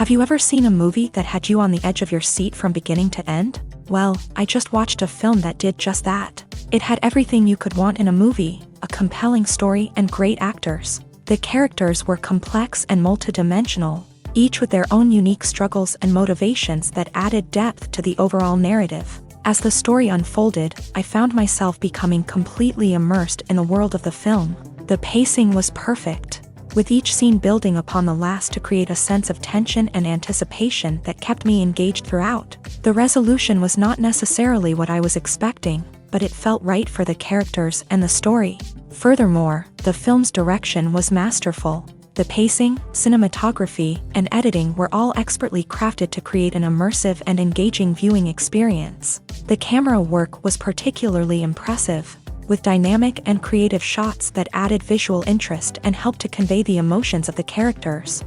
Have you ever seen a movie that had you on the edge of your seat from beginning to end? Well, I just watched a film that did just that. It had everything you could want in a movie, a compelling story and great actors. The characters were complex and multidimensional, each with their own unique struggles and motivations that added depth to the overall narrative. As the story unfolded, I found myself becoming completely immersed in the world of the film. The pacing was perfect, with each scene building upon the last to create a sense of tension and anticipation that kept me engaged throughout. The resolution was not necessarily what I was expecting, but it felt right for the characters and the story. Furthermore, the film's direction was masterful. The pacing, cinematography, and editing were all expertly crafted to create an immersive and engaging viewing experience. The camera work was particularly impressive, with dynamic and creative shots that added visual interest and helped to convey the emotions of the characters.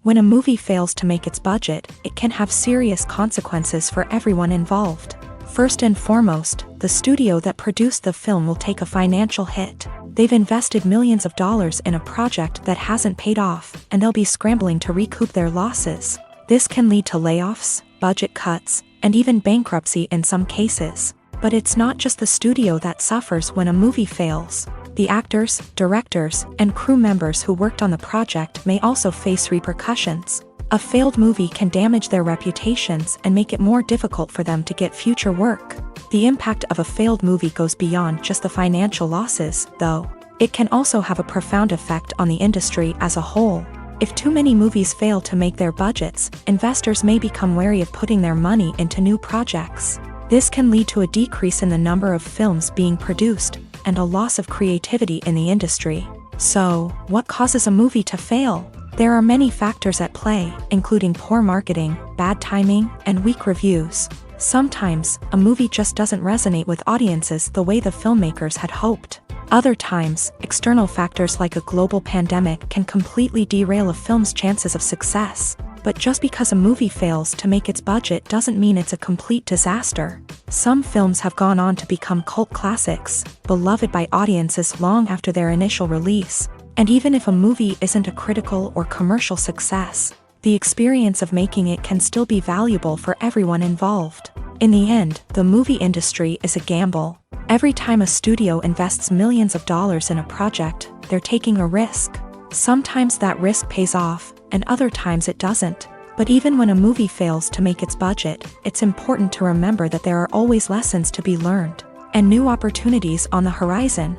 When a movie fails to make its budget, it can have serious consequences for everyone involved. First and foremost, the studio that produced the film will take a financial hit. They've invested millions of dollars in a project that hasn't paid off, and they'll be scrambling to recoup their losses. This can lead to layoffs, budget cuts, and even bankruptcy in some cases. But it's not just the studio that suffers when a movie fails. The actors, directors, and crew members who worked on the project may also face repercussions. A failed movie can damage their reputations and make it more difficult for them to get future work. The impact of a failed movie goes beyond just the financial losses, though. It can also have a profound effect on the industry as a whole. If too many movies fail to make their budgets, investors may become wary of putting their money into new projects. This can lead to a decrease in the number of films being produced, and a loss of creativity in the industry. So, what causes a movie to fail? There are many factors at play, including poor marketing, bad timing, and weak reviews. Sometimes, a movie just doesn't resonate with audiences the way the filmmakers had hoped. Other times, external factors like a global pandemic can completely derail a film's chances of success. But just because a movie fails to make its budget doesn't mean it's a complete disaster. Some films have gone on to become cult classics, beloved by audiences long after their initial release. And even if a movie isn't a critical or commercial success, the experience of making it can still be valuable for everyone involved. In the end, the movie industry is a gamble. Every time a studio invests millions of dollars in a project, they're taking a risk. Sometimes that risk pays off, and other times it doesn't. But even when a movie fails to make its budget, it's important to remember that there are always lessons to be learned, and new opportunities on the horizon.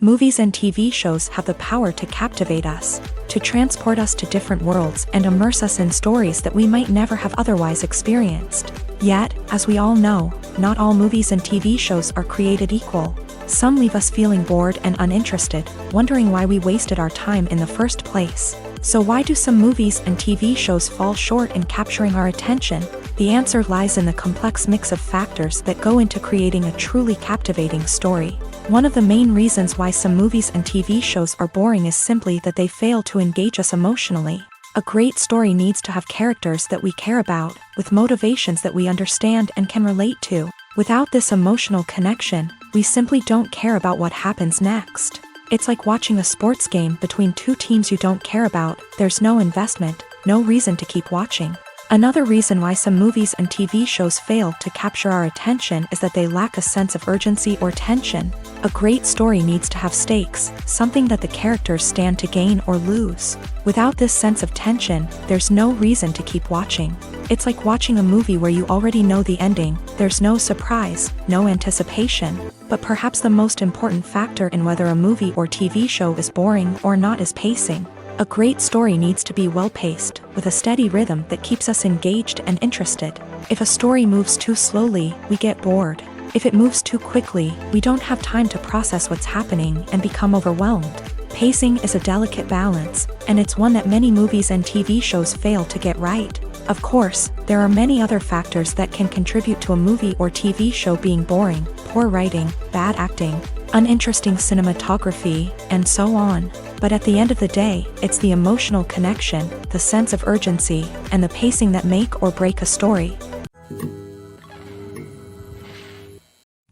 Movies and TV shows have the power to captivate us, to transport us to different worlds and immerse us in stories that we might never have otherwise experienced. Yet, as we all know, not all movies and TV shows are created equal. Some leave us feeling bored and uninterested, wondering why we wasted our time in the first place. So why do some movies and TV shows fall short in capturing our attention? The answer lies in the complex mix of factors that go into creating a truly captivating story. One of the main reasons why some movies and TV shows are boring is simply that they fail to engage us emotionally. A great story needs to have characters that we care about, with motivations that we understand and can relate to. Without this emotional connection, we simply don't care about what happens next. It's like watching a sports game between two teams you don't care about. There's no investment, no reason to keep watching. Another reason why some movies and TV shows fail to capture our attention is that they lack a sense of urgency or tension. A great story needs to have stakes, something that the characters stand to gain or lose. Without this sense of tension, there's no reason to keep watching. It's like watching a movie where you already know the ending, there's no surprise, no anticipation. But perhaps the most important factor in whether a movie or TV show is boring or not is pacing. A great story needs to be well-paced, with a steady rhythm that keeps us engaged and interested. If a story moves too slowly, we get bored. If it moves too quickly, we don't have time to process what's happening and become overwhelmed. Pacing is a delicate balance, and it's one that many movies and TV shows fail to get right. Of course, there are many other factors that can contribute to a movie or TV show being boring: poor writing, bad acting, uninteresting cinematography, and so on. But at the end of the day, it's the emotional connection, the sense of urgency, and the pacing that make or break a story.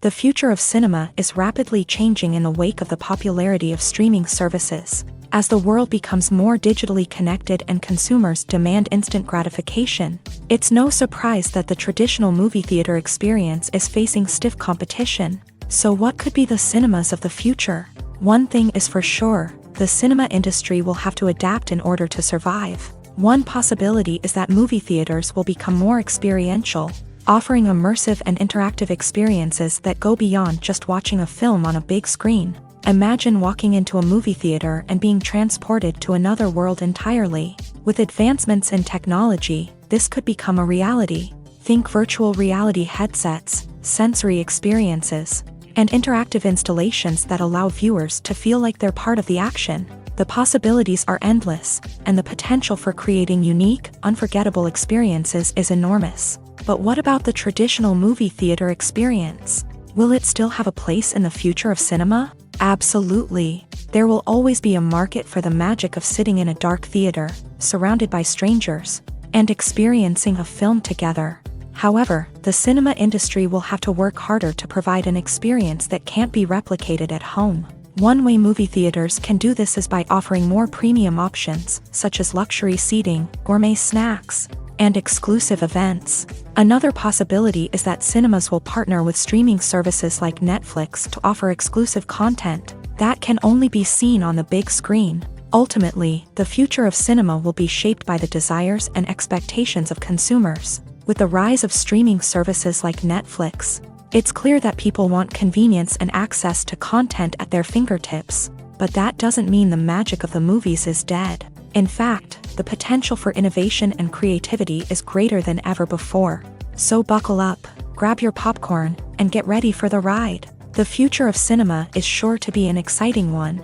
The future of cinema is rapidly changing in the wake of the popularity of streaming services. As the world becomes more digitally connected and consumers demand instant gratification, it's no surprise that the traditional movie theater experience is facing stiff competition. So what could be the cinemas of the future? One thing is for sure, the cinema industry will have to adapt in order to survive. One possibility is that movie theaters will become more experiential, offering immersive and interactive experiences that go beyond just watching a film on a big screen. Imagine walking into a movie theater and being transported to another world entirely. With advancements in technology, this could become a reality. Think virtual reality headsets, sensory experiences, and interactive installations that allow viewers to feel like they're part of the action. The possibilities are endless, and the potential for creating unique, unforgettable experiences is enormous. But what about the traditional movie theater experience? Will it still have a place in the future of cinema? Absolutely. There will always be a market for the magic of sitting in a dark theater, surrounded by strangers, and experiencing a film together. However, the cinema industry will have to work harder to provide an experience that can't be replicated at home. One way movie theaters can do this is by offering more premium options, such as luxury seating, gourmet snacks, and exclusive events. Another possibility is that cinemas will partner with streaming services like Netflix to offer exclusive content that can only be seen on the big screen. Ultimately, the future of cinema will be shaped by the desires and expectations of consumers. With the rise of streaming services like Netflix, it's clear that people want convenience and access to content at their fingertips. But that doesn't mean the magic of the movies is dead. In fact, the potential for innovation and creativity is greater than ever before. So buckle up, grab your popcorn, and get ready for the ride. The future of cinema is sure to be an exciting one.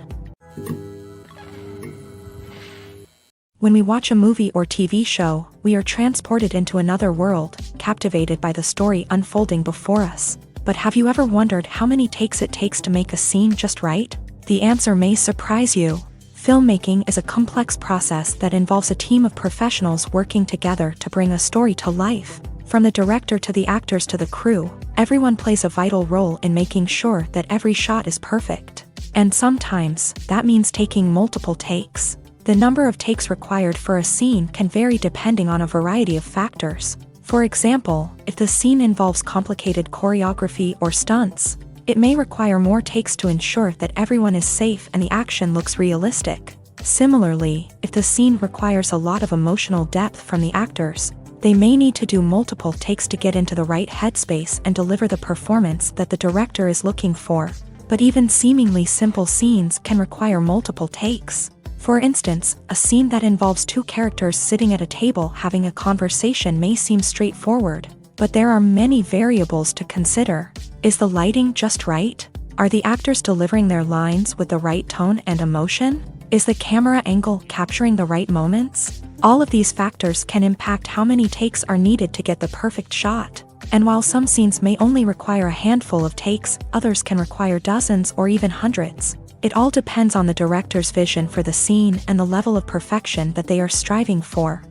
When we watch a movie or TV show, we are transported into another world, captivated by the story unfolding before us. But have you ever wondered how many takes it takes to make a scene just right? The answer may surprise you. Filmmaking is a complex process that involves a team of professionals working together to bring a story to life. From the director to the actors to the crew, everyone plays a vital role in making sure that every shot is perfect. And sometimes, that means taking multiple takes. The number of takes required for a scene can vary depending on a variety of factors. For example, if the scene involves complicated choreography or stunts, it may require more takes to ensure that everyone is safe and the action looks realistic. Similarly, if the scene requires a lot of emotional depth from the actors, they may need to do multiple takes to get into the right headspace and deliver the performance that the director is looking for. But even seemingly simple scenes can require multiple takes. For instance, a scene that involves two characters sitting at a table having a conversation may seem straightforward, but there are many variables to consider. Is the lighting just right? Are the actors delivering their lines with the right tone and emotion? Is the camera angle capturing the right moments? All of these factors can impact how many takes are needed to get the perfect shot. And while some scenes may only require a handful of takes, others can require dozens or even hundreds. It all depends on the director's vision for the scene and the level of perfection that they are striving for.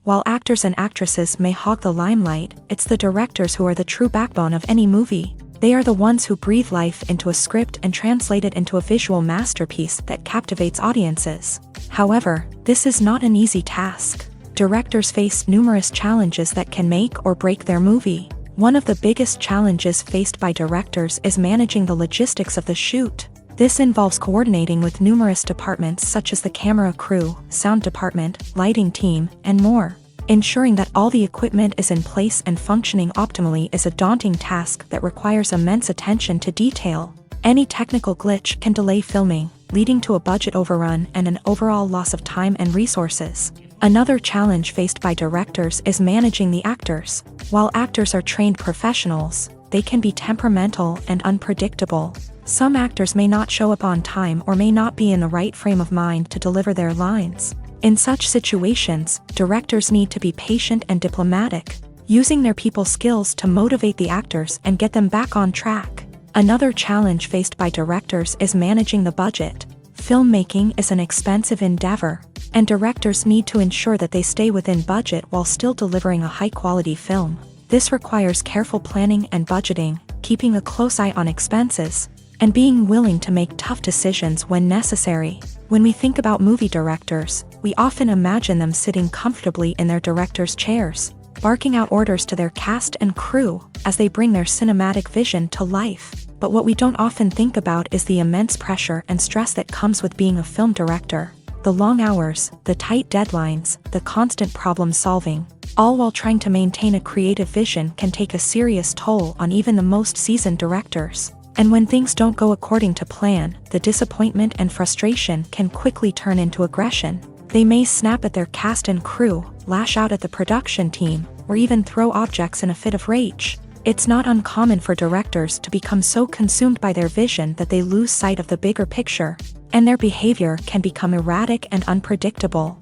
While actors and actresses may hog the limelight, it's the directors who are the true backbone of any movie. They are the ones who breathe life into a script and translate it into a visual masterpiece that captivates audiences. However, this is not an easy task. Directors face numerous challenges that can make or break their movie. One of the biggest challenges faced by directors is managing the logistics of the shoot. This involves coordinating with numerous departments such as the camera crew, sound department, lighting team, and more. Ensuring that all the equipment is in place and functioning optimally is a daunting task that requires immense attention to detail. Any technical glitch can delay filming, leading to a budget overrun and an overall loss of time and resources. Another challenge faced by directors is managing the actors. While actors are trained professionals, they can be temperamental and unpredictable. Some actors may not show up on time or may not be in the right frame of mind to deliver their lines. In such situations, directors need to be patient and diplomatic, using their people skills to motivate the actors and get them back on track. Another challenge faced by directors is managing the budget. Filmmaking is an expensive endeavor, and directors need to ensure that they stay within budget while still delivering a high-quality film. This requires careful planning and budgeting, keeping a close eye on expenses, and being willing to make tough decisions when necessary. When we think about movie directors, we often imagine them sitting comfortably in their director's chairs, barking out orders to their cast and crew as they bring their cinematic vision to life. But what we don't often think about is the immense pressure and stress that comes with being a film director. The long hours, the tight deadlines, the constant problem solving, all while trying to maintain a creative vision can take a serious toll on even the most seasoned directors. And when things don't go according to plan, the disappointment and frustration can quickly turn into aggression. They may snap at their cast and crew, lash out at the production team, or even throw objects in a fit of rage. It's not uncommon for directors to become so consumed by their vision that they lose sight of the bigger picture, and their behavior can become erratic and unpredictable.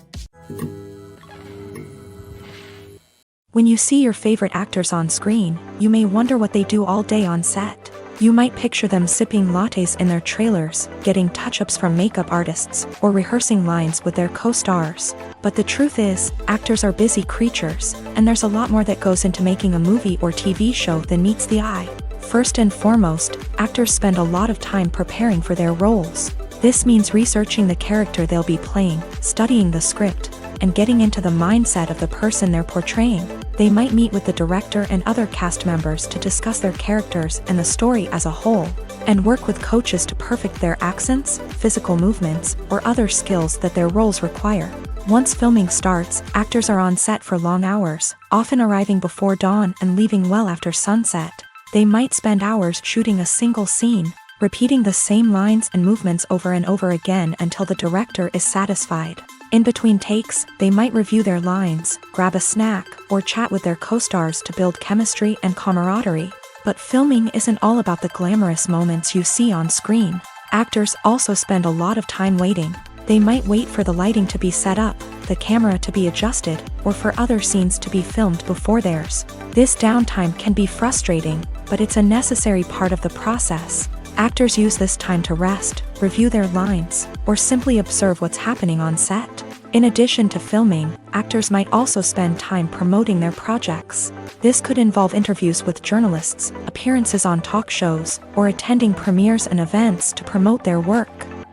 When you see your favorite actors on screen, you may wonder what they do all day on set. You might picture them sipping lattes in their trailers, getting touch-ups from makeup artists, or rehearsing lines with their co-stars. But the truth is, actors are busy creatures, and there's a lot more that goes into making a movie or TV show than meets the eye. First and foremost, actors spend a lot of time preparing for their roles. This means researching the character they'll be playing, studying the script, and getting into the mindset of the person they're portraying. They might meet with the director and other cast members to discuss their characters and the story as a whole, and work with coaches to perfect their accents, physical movements, or other skills that their roles require. Once filming starts, actors are on set for long hours, often arriving before dawn and leaving well after sunset. They might spend hours shooting a single scene, repeating the same lines and movements over and over again until the director is satisfied. In between takes, they might review their lines, grab a snack, or chat with their co-stars to build chemistry and camaraderie. But filming isn't all about the glamorous moments you see on screen. Actors also spend a lot of time waiting. They might wait for the lighting to be set up, the camera to be adjusted, or for other scenes to be filmed before theirs. This downtime can be frustrating, but it's a necessary part of the process. Actors use this time to rest, review their lines, or simply observe what's happening on set. In addition to filming, actors might also spend time promoting their projects. This could involve interviews with journalists, appearances on talk shows, or attending premieres and events to promote their work.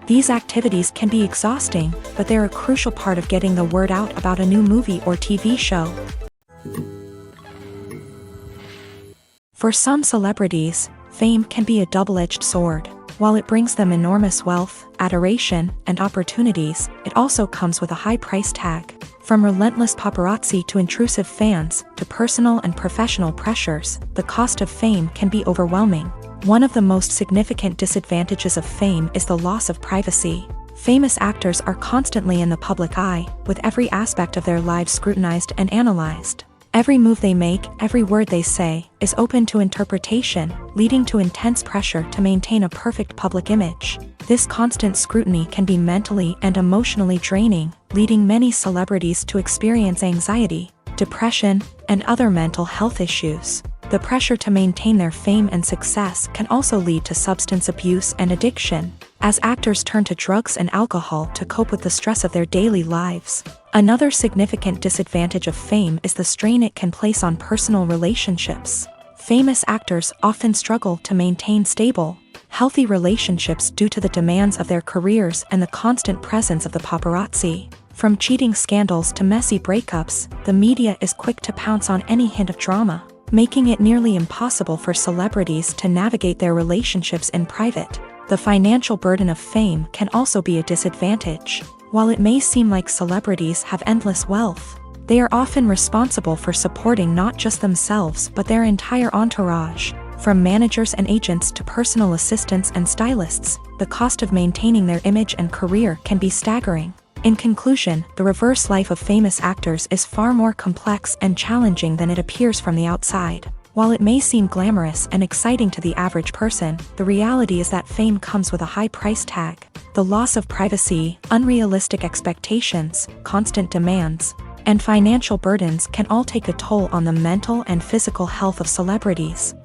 These activities can be exhausting, but they're a crucial part of getting the word out about a new movie or TV show. For some celebrities, fame can be a double-edged sword. While it brings them enormous wealth, adoration, and opportunities, it also comes with a high price tag. From relentless paparazzi to intrusive fans, to personal and professional pressures, the cost of fame can be overwhelming. One of the most significant disadvantages of fame is the loss of privacy. Famous actors are constantly in the public eye, with every aspect of their lives scrutinized and analyzed. Every move they make, every word they say, is open to interpretation, leading to intense pressure to maintain a perfect public image. This constant scrutiny can be mentally and emotionally draining, leading many celebrities to experience anxiety, depression, and other mental health issues. The pressure to maintain their fame and success can also lead to substance abuse and addiction, as actors turn to drugs and alcohol to cope with the stress of their daily lives. Another significant disadvantage of fame is the strain it can place on personal relationships. Famous actors often struggle to maintain stable, healthy relationships due to the demands of their careers and the constant presence of the paparazzi. From cheating scandals to messy breakups, the media is quick to pounce on any hint of drama. making it nearly impossible for celebrities to navigate their relationships in private. The financial burden of fame can also be a disadvantage. While it may seem like celebrities have endless wealth, they are often responsible for supporting not just themselves but their entire entourage. From managers and agents to personal assistants and stylists, the cost of maintaining their image and career can be staggering. In conclusion, the reverse life of famous actors is far more complex and challenging than it appears from the outside. While it may seem glamorous and exciting to the average person, the reality is that fame comes with a high price tag. The loss of privacy, unrealistic expectations, constant demands, and financial burdens can all take a toll on the mental and physical health of celebrities.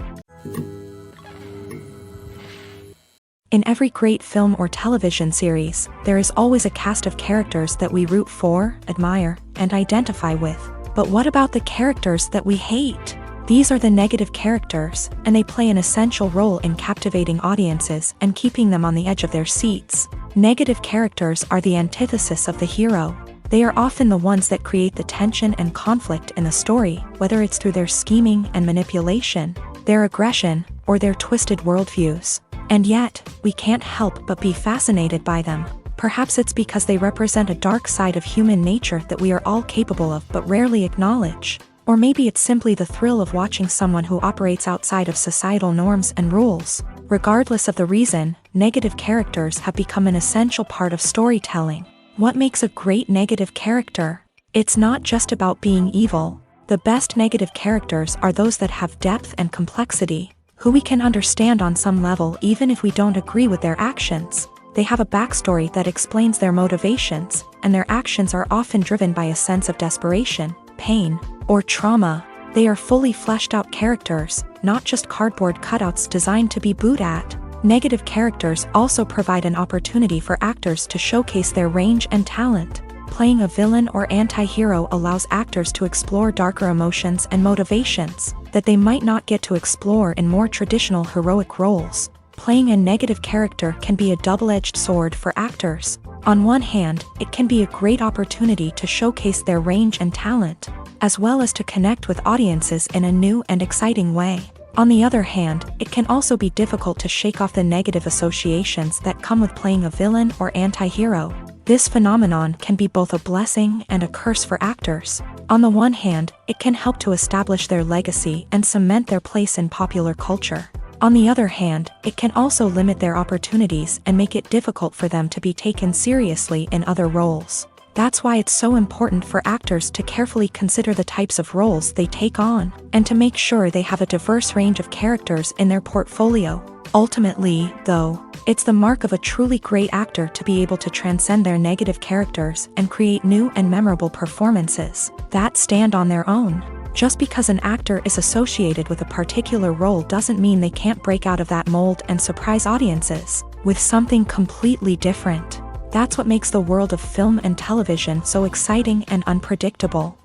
In every great film or television series, there is always a cast of characters that we root for, admire, and identify with. But what about the characters that we hate? These are the negative characters, and they play an essential role in captivating audiences and keeping them on the edge of their seats. Negative characters are the antithesis of the hero. They are often the ones that create the tension and conflict in the story, whether it's through their scheming and manipulation, their aggression, or their twisted worldviews. And yet, we can't help but be fascinated by them. Perhaps it's because they represent a dark side of human nature that we are all capable of but rarely acknowledge. Or maybe it's simply the thrill of watching someone who operates outside of societal norms and rules. Regardless of the reason, negative characters have become an essential part of storytelling. What makes a great negative character? It's not just about being evil. The best negative characters are those that have depth and complexity, who we can understand on some level even if we don't agree with their actions. They have a backstory that explains their motivations, and their actions are often driven by a sense of desperation, pain, or trauma. They are fully fleshed out characters, not just cardboard cutouts designed to be booed at. Negative characters also provide an opportunity for actors to showcase their range and talent. Playing a villain or anti-hero allows actors to explore darker emotions and motivations that they might not get to explore in more traditional heroic roles. Playing a negative character can be a double-edged sword for actors. On one hand, it can be a great opportunity to showcase their range and talent, as well as to connect with audiences in a new and exciting way. On the other hand, it can also be difficult to shake off the negative associations that come with playing a villain or anti-hero. This phenomenon can be both a blessing and a curse for actors. On the one hand, it can help to establish their legacy and cement their place in popular culture. On the other hand, it can also limit their opportunities and make it difficult for them to be taken seriously in other roles. That's why it's so important for actors to carefully consider the types of roles they take on, and to make sure they have a diverse range of characters in their portfolio. Ultimately, though, it's the mark of a truly great actor to be able to transcend their negative characters and create new and memorable performances that stand on their own. Just because an actor is associated with a particular role doesn't mean they can't break out of that mold and surprise audiences with something completely different. That's what makes the world of film and television so exciting and unpredictable.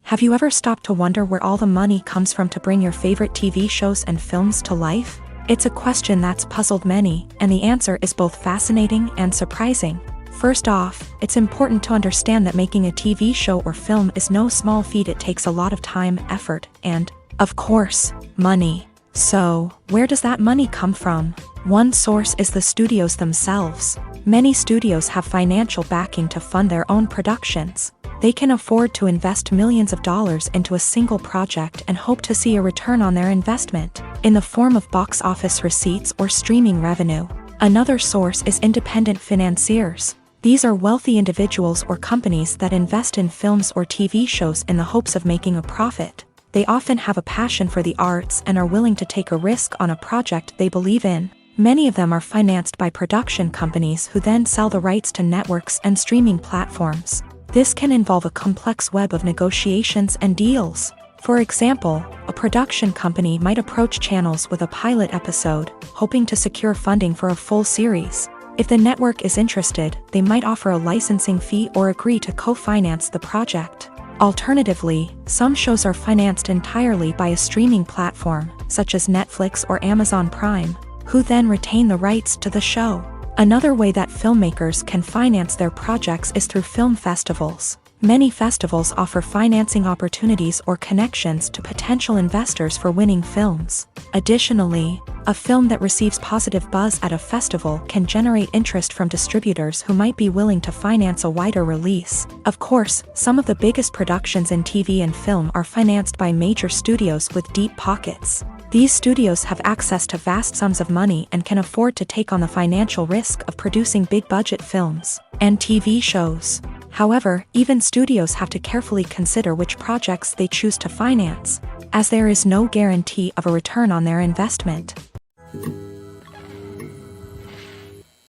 Have you ever stopped to wonder where all the money comes from to bring your favorite TV shows and films to life? It's a question that's puzzled many, and the answer is both fascinating and surprising. First off, it's important to understand that making a TV show or film is no small feat. It takes a lot of time, effort, and, of course, money. So, where does that money come from? One source is the studios themselves. Many studios have financial backing to fund their own productions. They can afford to invest millions of dollars into a single project and hope to see a return on their investment in the form of box office receipts or streaming revenue. Another source is independent financiers. These are wealthy individuals or companies that invest in films or TV shows in the hopes of making a profit. They often have a passion for the arts and are willing to take a risk on a project they believe in. Many of them are financed by production companies who then sell the rights to networks and streaming platforms. This can involve a complex web of negotiations and deals. For example, a production company might approach channels with a pilot episode, hoping to secure funding for a full series. If the network is interested, they might offer a licensing fee or agree to co-finance the project. Alternatively, some shows are financed entirely by a streaming platform, such as Netflix or Amazon Prime, who then retain the rights to the show. Another way that filmmakers can finance their projects is through film festivals. Many festivals offer financing opportunities or connections to potential investors for winning films. Additionally, a film that receives positive buzz at a festival can generate interest from distributors who might be willing to finance a wider release. Of course, some of the biggest productions in TV and film are financed by major studios with deep pockets. These studios have access to vast sums of money and can afford to take on the financial risk of producing big-budget films and TV shows. However, even studios have to carefully consider which projects they choose to finance, as there is no guarantee of a return on their investment.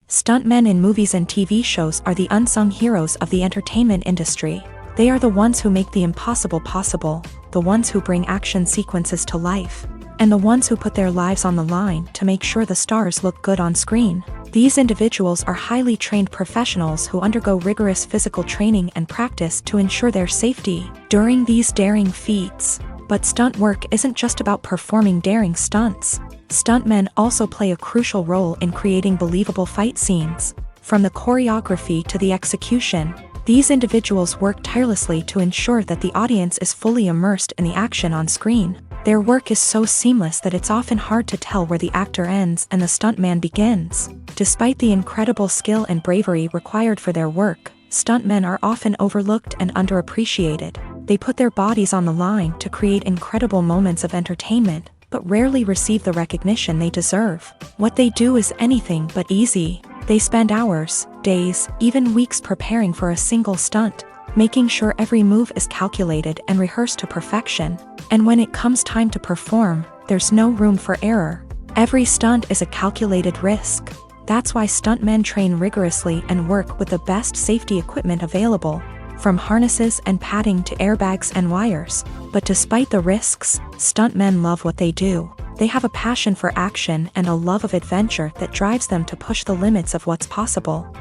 Stuntmen in movies and TV shows are the unsung heroes of the entertainment industry. They are the ones who make the impossible possible, the ones who bring action sequences to life, and the ones who put their lives on the line to make sure the stars look good on screen. These individuals are highly trained professionals who undergo rigorous physical training and practice to ensure their safety during these daring feats. But stunt work isn't just about performing daring stunts. Stuntmen also play a crucial role in creating believable fight scenes. From the choreography to the execution, these individuals work tirelessly to ensure that the audience is fully immersed in the action on screen. Their work is so seamless that it's often hard to tell where the actor ends and the stuntman begins. Despite the incredible skill and bravery required for their work, stuntmen are often overlooked and underappreciated. They put their bodies on the line to create incredible moments of entertainment, but rarely receive the recognition they deserve. What they do is anything but easy. They spend hours, days, even weeks preparing for a single stunt, making sure every move is calculated and rehearsed to perfection. And when it comes time to perform, there's no room for error. Every stunt is a calculated risk. That's why stuntmen train rigorously and work with the best safety equipment available, from harnesses and padding to airbags and wires. But despite the risks, stuntmen love what they do. They have a passion for action and a love of adventure that drives them to push the limits of what's possible.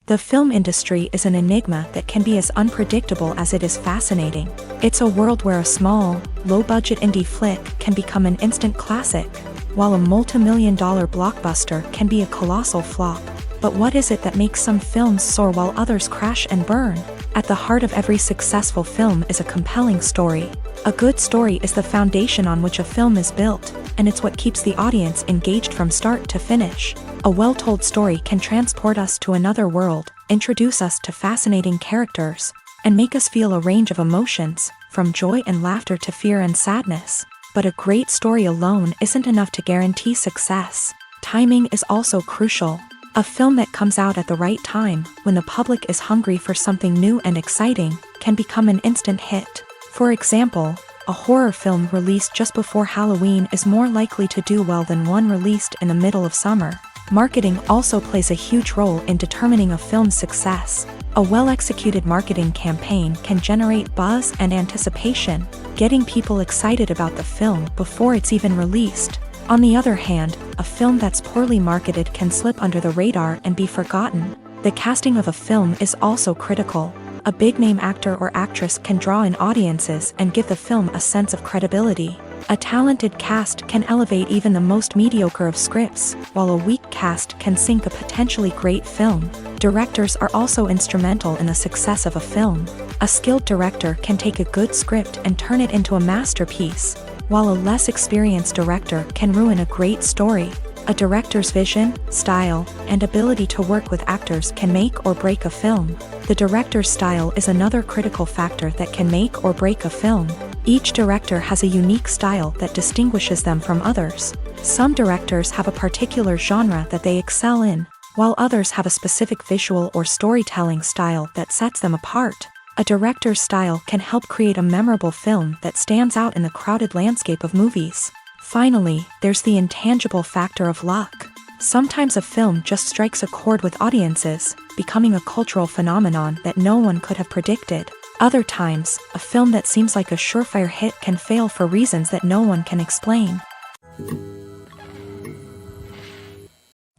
The film industry is an enigma that can be as unpredictable as it is fascinating. It's a world where a small, low-budget indie flick can become an instant classic, while a multi-million-dollar blockbuster can be a colossal flop. But what is it that makes some films soar while others crash and burn? At the heart of every successful film is a compelling story. A good story is the foundation on which a film is built, and it's what keeps the audience engaged from start to finish. A well-told story can transport us to another world, introduce us to fascinating characters, and make us feel a range of emotions, from joy and laughter to fear and sadness. But a great story alone isn't enough to guarantee success. Timing is also crucial. A film that comes out at the right time, when the public is hungry for something new and exciting, can become an instant hit. For example, a horror film released just before Halloween is more likely to do well than one released in the middle of summer. Marketing also plays a huge role in determining a film's success. A well-executed marketing campaign can generate buzz and anticipation, getting people excited about the film before it's even released. On the other hand, a film that's poorly marketed can slip under the radar and be forgotten. The casting of a film is also critical. A big-name actor or actress can draw in audiences and give the film a sense of credibility. A talented cast can elevate even the most mediocre of scripts, while a weak cast can sink a potentially great film. Directors are also instrumental in the success of a film. A skilled director can take a good script and turn it into a masterpiece, while a less experienced director can ruin a great story. A director's vision, style, and ability to work with actors can make or break a film. The director's style is another critical factor that can make or break a film. Each director has a unique style that distinguishes them from others. Some directors have a particular genre that they excel in, while others have a specific visual or storytelling style that sets them apart. A director's style can help create a memorable film that stands out in the crowded landscape of movies. Finally, there's the intangible factor of luck. Sometimes a film just strikes a chord with audiences, becoming a cultural phenomenon that no one could have predicted. Other times, a film that seems like a surefire hit can fail for reasons that no one can explain.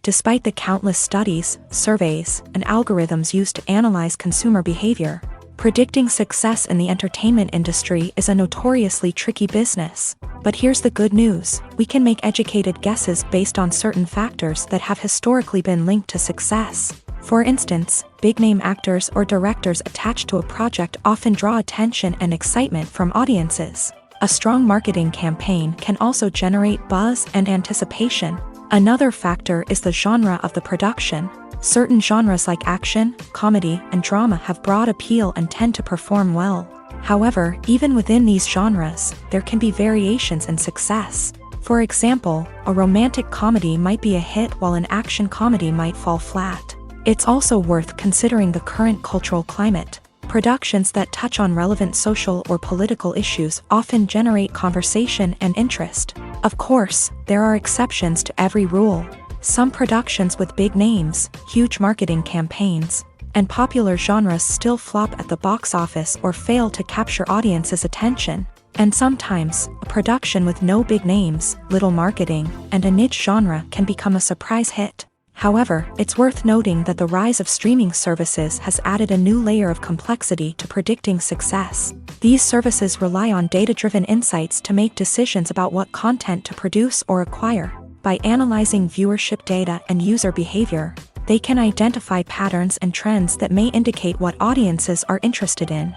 Despite the countless studies, surveys, and algorithms used to analyze consumer behavior, predicting success in the entertainment industry is a notoriously tricky business. But here's the good news: we can make educated guesses based on certain factors that have historically been linked to success. For instance, big-name actors or directors attached to a project often draw attention and excitement from audiences. A strong marketing campaign can also generate buzz and anticipation. Another factor is the genre of the production. Certain genres like action, comedy, and drama have broad appeal and tend to perform well. However, even within these genres, there can be variations in success. For example, a romantic comedy might be a hit while an action comedy might fall flat. It's also worth considering the current cultural climate. Productions that touch on relevant social or political issues often generate conversation and interest. Of course, there are exceptions to every rule. Some productions with big names, huge marketing campaigns, and popular genres still flop at the box office or fail to capture audiences' attention. And sometimes, a production with no big names, little marketing, and a niche genre can become a surprise hit. However, it's worth noting that the rise of streaming services has added a new layer of complexity to predicting success. These services rely on data-driven insights to make decisions about what content to produce or acquire. By analyzing viewership data and user behavior, they can identify patterns and trends that may indicate what audiences are interested in.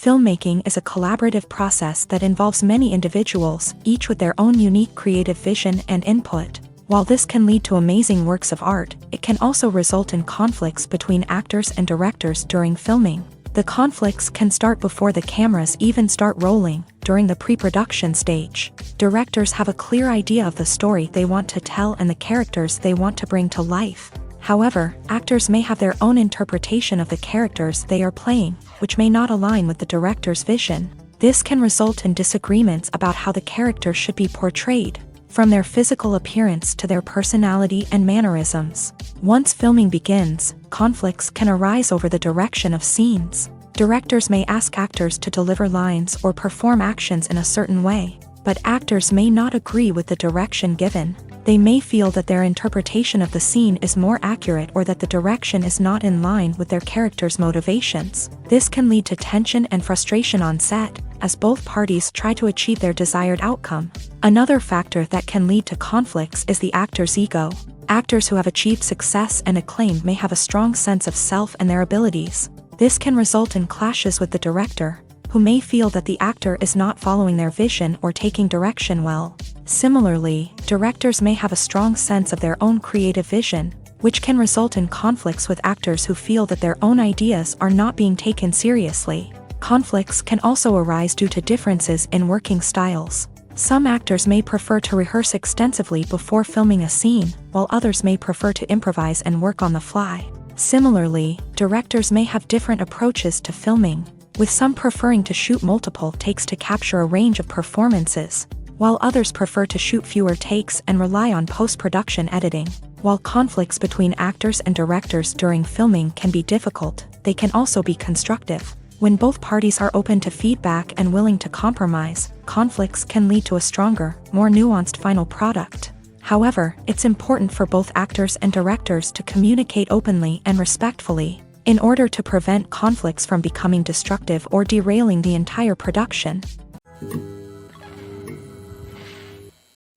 Filmmaking is a collaborative process that involves many individuals, each with their own unique creative vision and input. While this can lead to amazing works of art, it can also result in conflicts between actors and directors during filming. The conflicts can start before the cameras even start rolling, during the pre-production stage. Directors have a clear idea of the story they want to tell and the characters they want to bring to life. However, actors may have their own interpretation of the characters they are playing, which may not align with the director's vision. This can result in disagreements about how the character should be portrayed, from their physical appearance to their personality and mannerisms. Once filming begins, conflicts can arise over the direction of scenes. Directors may ask actors to deliver lines or perform actions in a certain way, but actors may not agree with the direction given. They may feel that their interpretation of the scene is more accurate or that the direction is not in line with their character's motivations. This can lead to tension and frustration on set, as both parties try to achieve their desired outcome. Another factor that can lead to conflicts is the actor's ego. Actors who have achieved success and acclaim may have a strong sense of self and their abilities. This can result in clashes with the director, who may feel that the actor is not following their vision or taking direction well. Similarly, directors may have a strong sense of their own creative vision, which can result in conflicts with actors who feel that their own ideas are not being taken seriously. Conflicts can also arise due to differences in working styles. Some actors may prefer to rehearse extensively before filming a scene, while others may prefer to improvise and work on the fly. Similarly, directors may have different approaches to filming, with some preferring to shoot multiple takes to capture a range of performances, while others prefer to shoot fewer takes and rely on post-production editing. While conflicts between actors and directors during filming can be difficult, they can also be constructive. When both parties are open to feedback and willing to compromise, conflicts can lead to a stronger, more nuanced final product. However, it's important for both actors and directors to communicate openly and respectfully, in order to prevent conflicts from becoming destructive or derailing the entire production.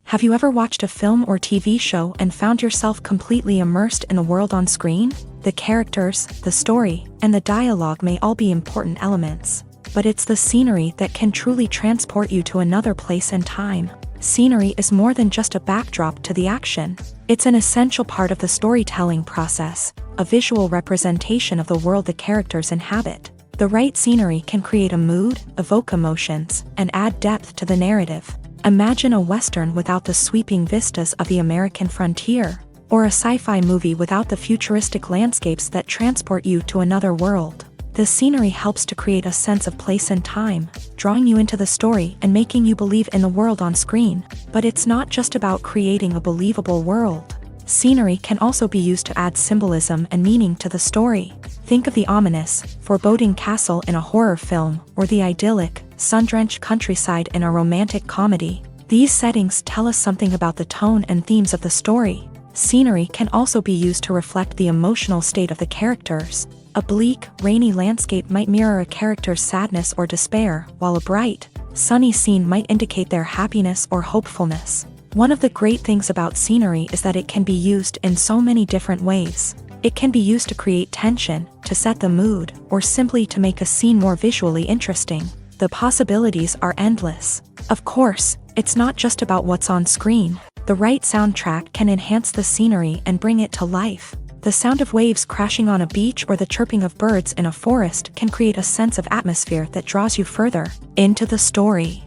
Have you ever watched a film or TV show and found yourself completely immersed in the world on screen? The characters, the story, and the dialogue may all be important elements, but it's the scenery that can truly transport you to another place and time. Scenery is more than just a backdrop to the action. It's an essential part of the storytelling process, a visual representation of the world the characters inhabit. The right scenery can create a mood, evoke emotions, and add depth to the narrative. Imagine a Western without the sweeping vistas of the American frontier, or a sci-fi movie without the futuristic landscapes that transport you to another world. The scenery helps to create a sense of place and time, drawing you into the story and making you believe in the world on screen. But it's not just about creating a believable world. Scenery can also be used to add symbolism and meaning to the story. Think of the ominous, foreboding castle in a horror film, or the idyllic, sun-drenched countryside in a romantic comedy. These settings tell us something about the tone and themes of the story. Scenery can also be used to reflect the emotional state of the characters. A bleak, rainy landscape might mirror a character's sadness or despair, while a bright, sunny scene might indicate their happiness or hopefulness. One of the great things about scenery is that it can be used in so many different ways. It can be used to create tension, to set the mood, or simply to make a scene more visually interesting. The possibilities are endless. Of course, it's not just about what's on screen. The right soundtrack can enhance the scenery and bring it to life. The sound of waves crashing on a beach or the chirping of birds in a forest can create a sense of atmosphere that draws you further into the story.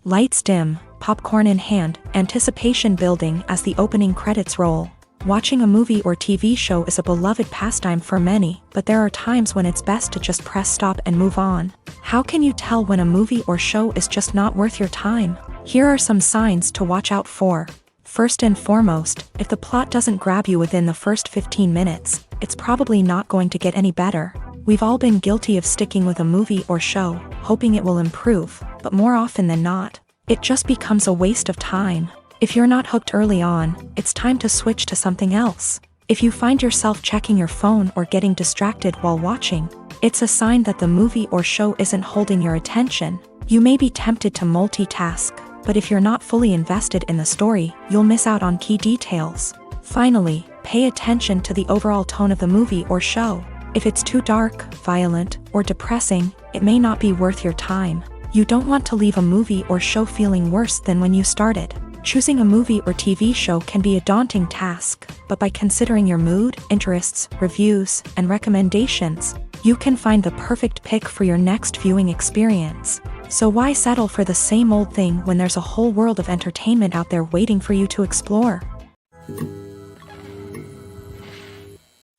Lights dim, popcorn in hand, anticipation building as the opening credits roll. Watching a movie or TV show is a beloved pastime for many, but there are times when it's best to just press stop and move on. How can you tell when a movie or show is just not worth your time? Here are some signs to watch out for. First and foremost, if the plot doesn't grab you within the first 15 minutes, it's probably not going to get any better. We've all been guilty of sticking with a movie or show, hoping it will improve, but more often than not, it just becomes a waste of time. If you're not hooked early on, it's time to switch to something else. If you find yourself checking your phone or getting distracted while watching, it's a sign that the movie or show isn't holding your attention. You may be tempted to multitask, but if you're not fully invested in the story, you'll miss out on key details. Finally, pay attention to the overall tone of the movie or show. If it's too dark, violent, or depressing, it may not be worth your time. You don't want to leave a movie or show feeling worse than when you started. Choosing a movie or TV show can be a daunting task, but by considering your mood, interests, reviews, and recommendations, you can find the perfect pick for your next viewing experience. So why settle for the same old thing when there's a whole world of entertainment out there waiting for you to explore?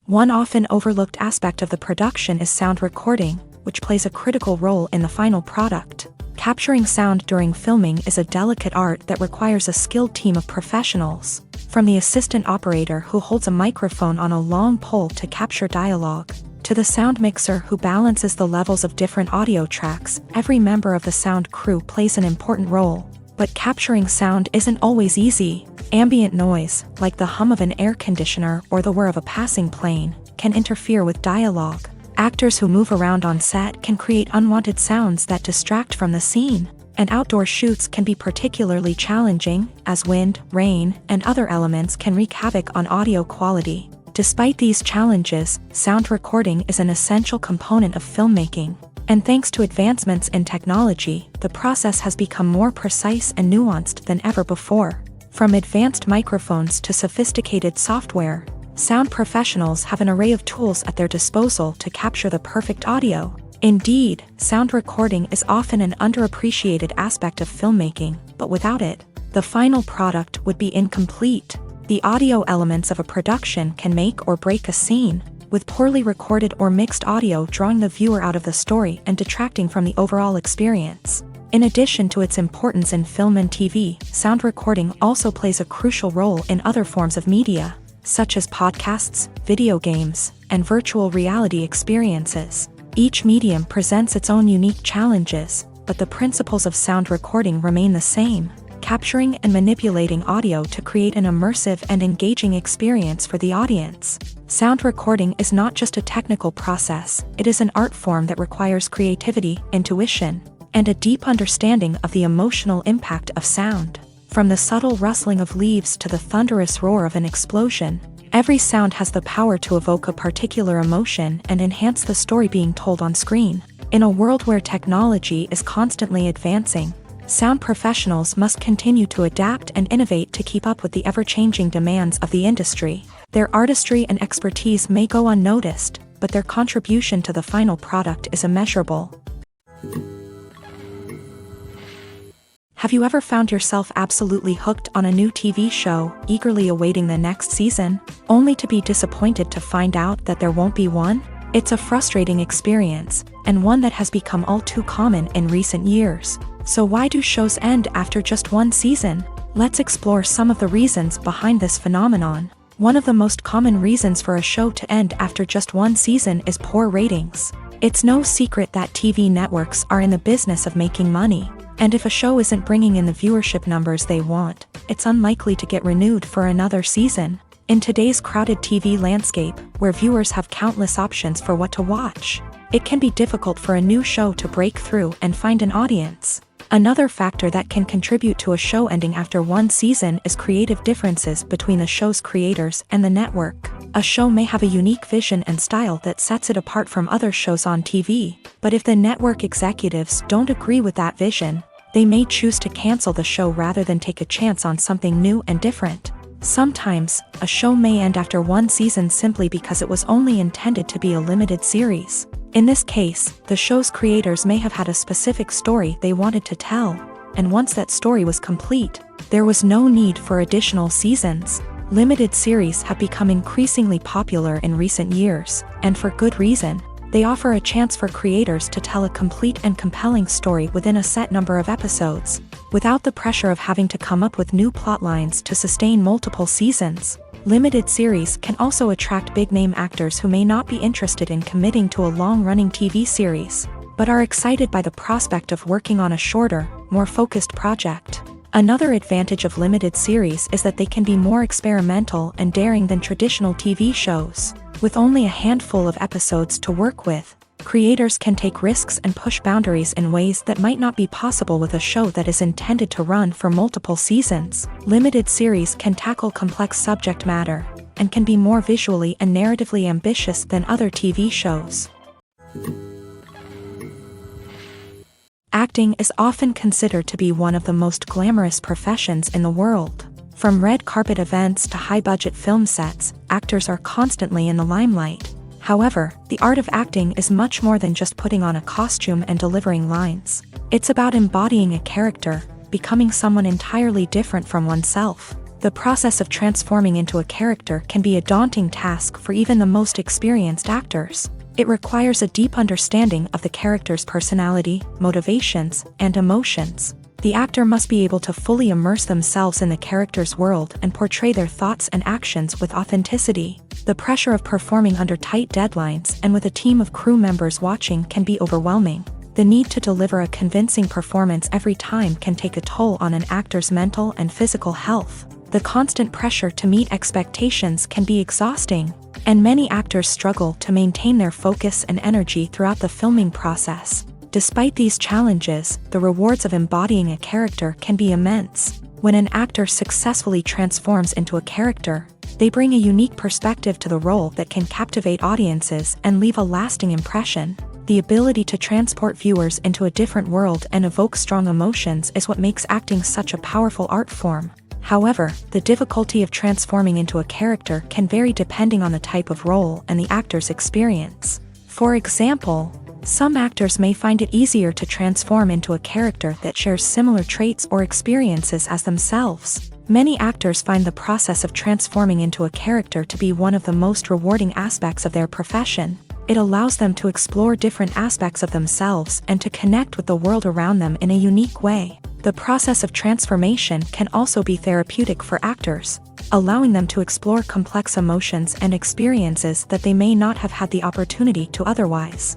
One often overlooked aspect of the production is sound recording, which plays a critical role in the final product. Capturing sound during filming is a delicate art that requires a skilled team of professionals. From the assistant operator who holds a microphone on a long pole to capture dialogue, to the sound mixer who balances the levels of different audio tracks, every member of the sound crew plays an important role. But capturing sound isn't always easy. Ambient noise, like the hum of an air conditioner or the whir of a passing plane, can interfere with dialogue. Actors who move around on set can create unwanted sounds that distract from the scene, and outdoor shoots can be particularly challenging, as wind, rain, and other elements can wreak havoc on audio quality. Despite these challenges, sound recording is an essential component of filmmaking, and thanks to advancements in technology, the process has become more precise and nuanced than ever before. From advanced microphones to sophisticated software, sound professionals have an array of tools at their disposal to capture the perfect audio. Indeed, sound recording is often an underappreciated aspect of filmmaking, but without it, the final product would be incomplete. The audio elements of a production can make or break a scene, with poorly recorded or mixed audio drawing the viewer out of the story and detracting from the overall experience. In addition to its importance in film and TV, sound recording also plays a crucial role in other forms of media, such as podcasts, video games, and virtual reality experiences. Each medium presents its own unique challenges, but the principles of sound recording remain the same, capturing and manipulating audio to create an immersive and engaging experience for the audience. Sound recording is not just a technical process, it is an art form that requires creativity, intuition, and a deep understanding of the emotional impact of sound. From the subtle rustling of leaves to the thunderous roar of an explosion, every sound has the power to evoke a particular emotion and enhance the story being told on screen. In a world where technology is constantly advancing, sound professionals must continue to adapt and innovate to keep up with the ever-changing demands of the industry. Their artistry and expertise may go unnoticed, but their contribution to the final product is immeasurable. Have you ever found yourself absolutely hooked on a new TV show, eagerly awaiting the next season, only to be disappointed to find out that there won't be one? It's a frustrating experience, and one that has become all too common in recent years. So why do shows end after just one season? Let's explore some of the reasons behind this phenomenon. One of the most common reasons for a show to end after just one season is poor ratings. It's no secret that TV networks are in the business of making money. And if a show isn't bringing in the viewership numbers they want, it's unlikely to get renewed for another season. In today's crowded TV landscape, where viewers have countless options for what to watch, it can be difficult for a new show to break through and find an audience. Another factor that can contribute to a show ending after one season is creative differences between the show's creators and the network. A show may have a unique vision and style that sets it apart from other shows on TV, but if the network executives don't agree with that vision, they may choose to cancel the show rather than take a chance on something new and different. Sometimes, a show may end after one season simply because it was only intended to be a limited series. In this case, the show's creators may have had a specific story they wanted to tell, and once that story was complete, there was no need for additional seasons. Limited series have become increasingly popular in recent years, and for good reason. They offer a chance for creators to tell a complete and compelling story within a set number of episodes, without the pressure of having to come up with new plotlines to sustain multiple seasons. Limited series can also attract big-name actors who may not be interested in committing to a long-running TV series, but are excited by the prospect of working on a shorter, more focused project. Another advantage of limited series is that they can be more experimental and daring than traditional TV shows. With only a handful of episodes to work with, creators can take risks and push boundaries in ways that might not be possible with a show that is intended to run for multiple seasons. Limited series can tackle complex subject matter, and can be more visually and narratively ambitious than other TV shows. Acting is often considered to be one of the most glamorous professions in the world. From red carpet events to high-budget film sets, actors are constantly in the limelight. However, the art of acting is much more than just putting on a costume and delivering lines. It's about embodying a character, becoming someone entirely different from oneself. The process of transforming into a character can be a daunting task for even the most experienced actors. It requires a deep understanding of the character's personality, motivations, and emotions. The actor must be able to fully immerse themselves in the character's world and portray their thoughts and actions with authenticity. The pressure of performing under tight deadlines and with a team of crew members watching can be overwhelming. The need to deliver a convincing performance every time can take a toll on an actor's mental and physical health. The constant pressure to meet expectations can be exhausting, and many actors struggle to maintain their focus and energy throughout the filming process. Despite these challenges, the rewards of embodying a character can be immense. When an actor successfully transforms into a character, they bring a unique perspective to the role that can captivate audiences and leave a lasting impression. The ability to transport viewers into a different world and evoke strong emotions is what makes acting such a powerful art form. However, the difficulty of transforming into a character can vary depending on the type of role and the actor's experience. For example, some actors may find it easier to transform into a character that shares similar traits or experiences as themselves. Many actors find the process of transforming into a character to be one of the most rewarding aspects of their profession. It allows them to explore different aspects of themselves and to connect with the world around them in a unique way. The process of transformation can also be therapeutic for actors, allowing them to explore complex emotions and experiences that they may not have had the opportunity to otherwise.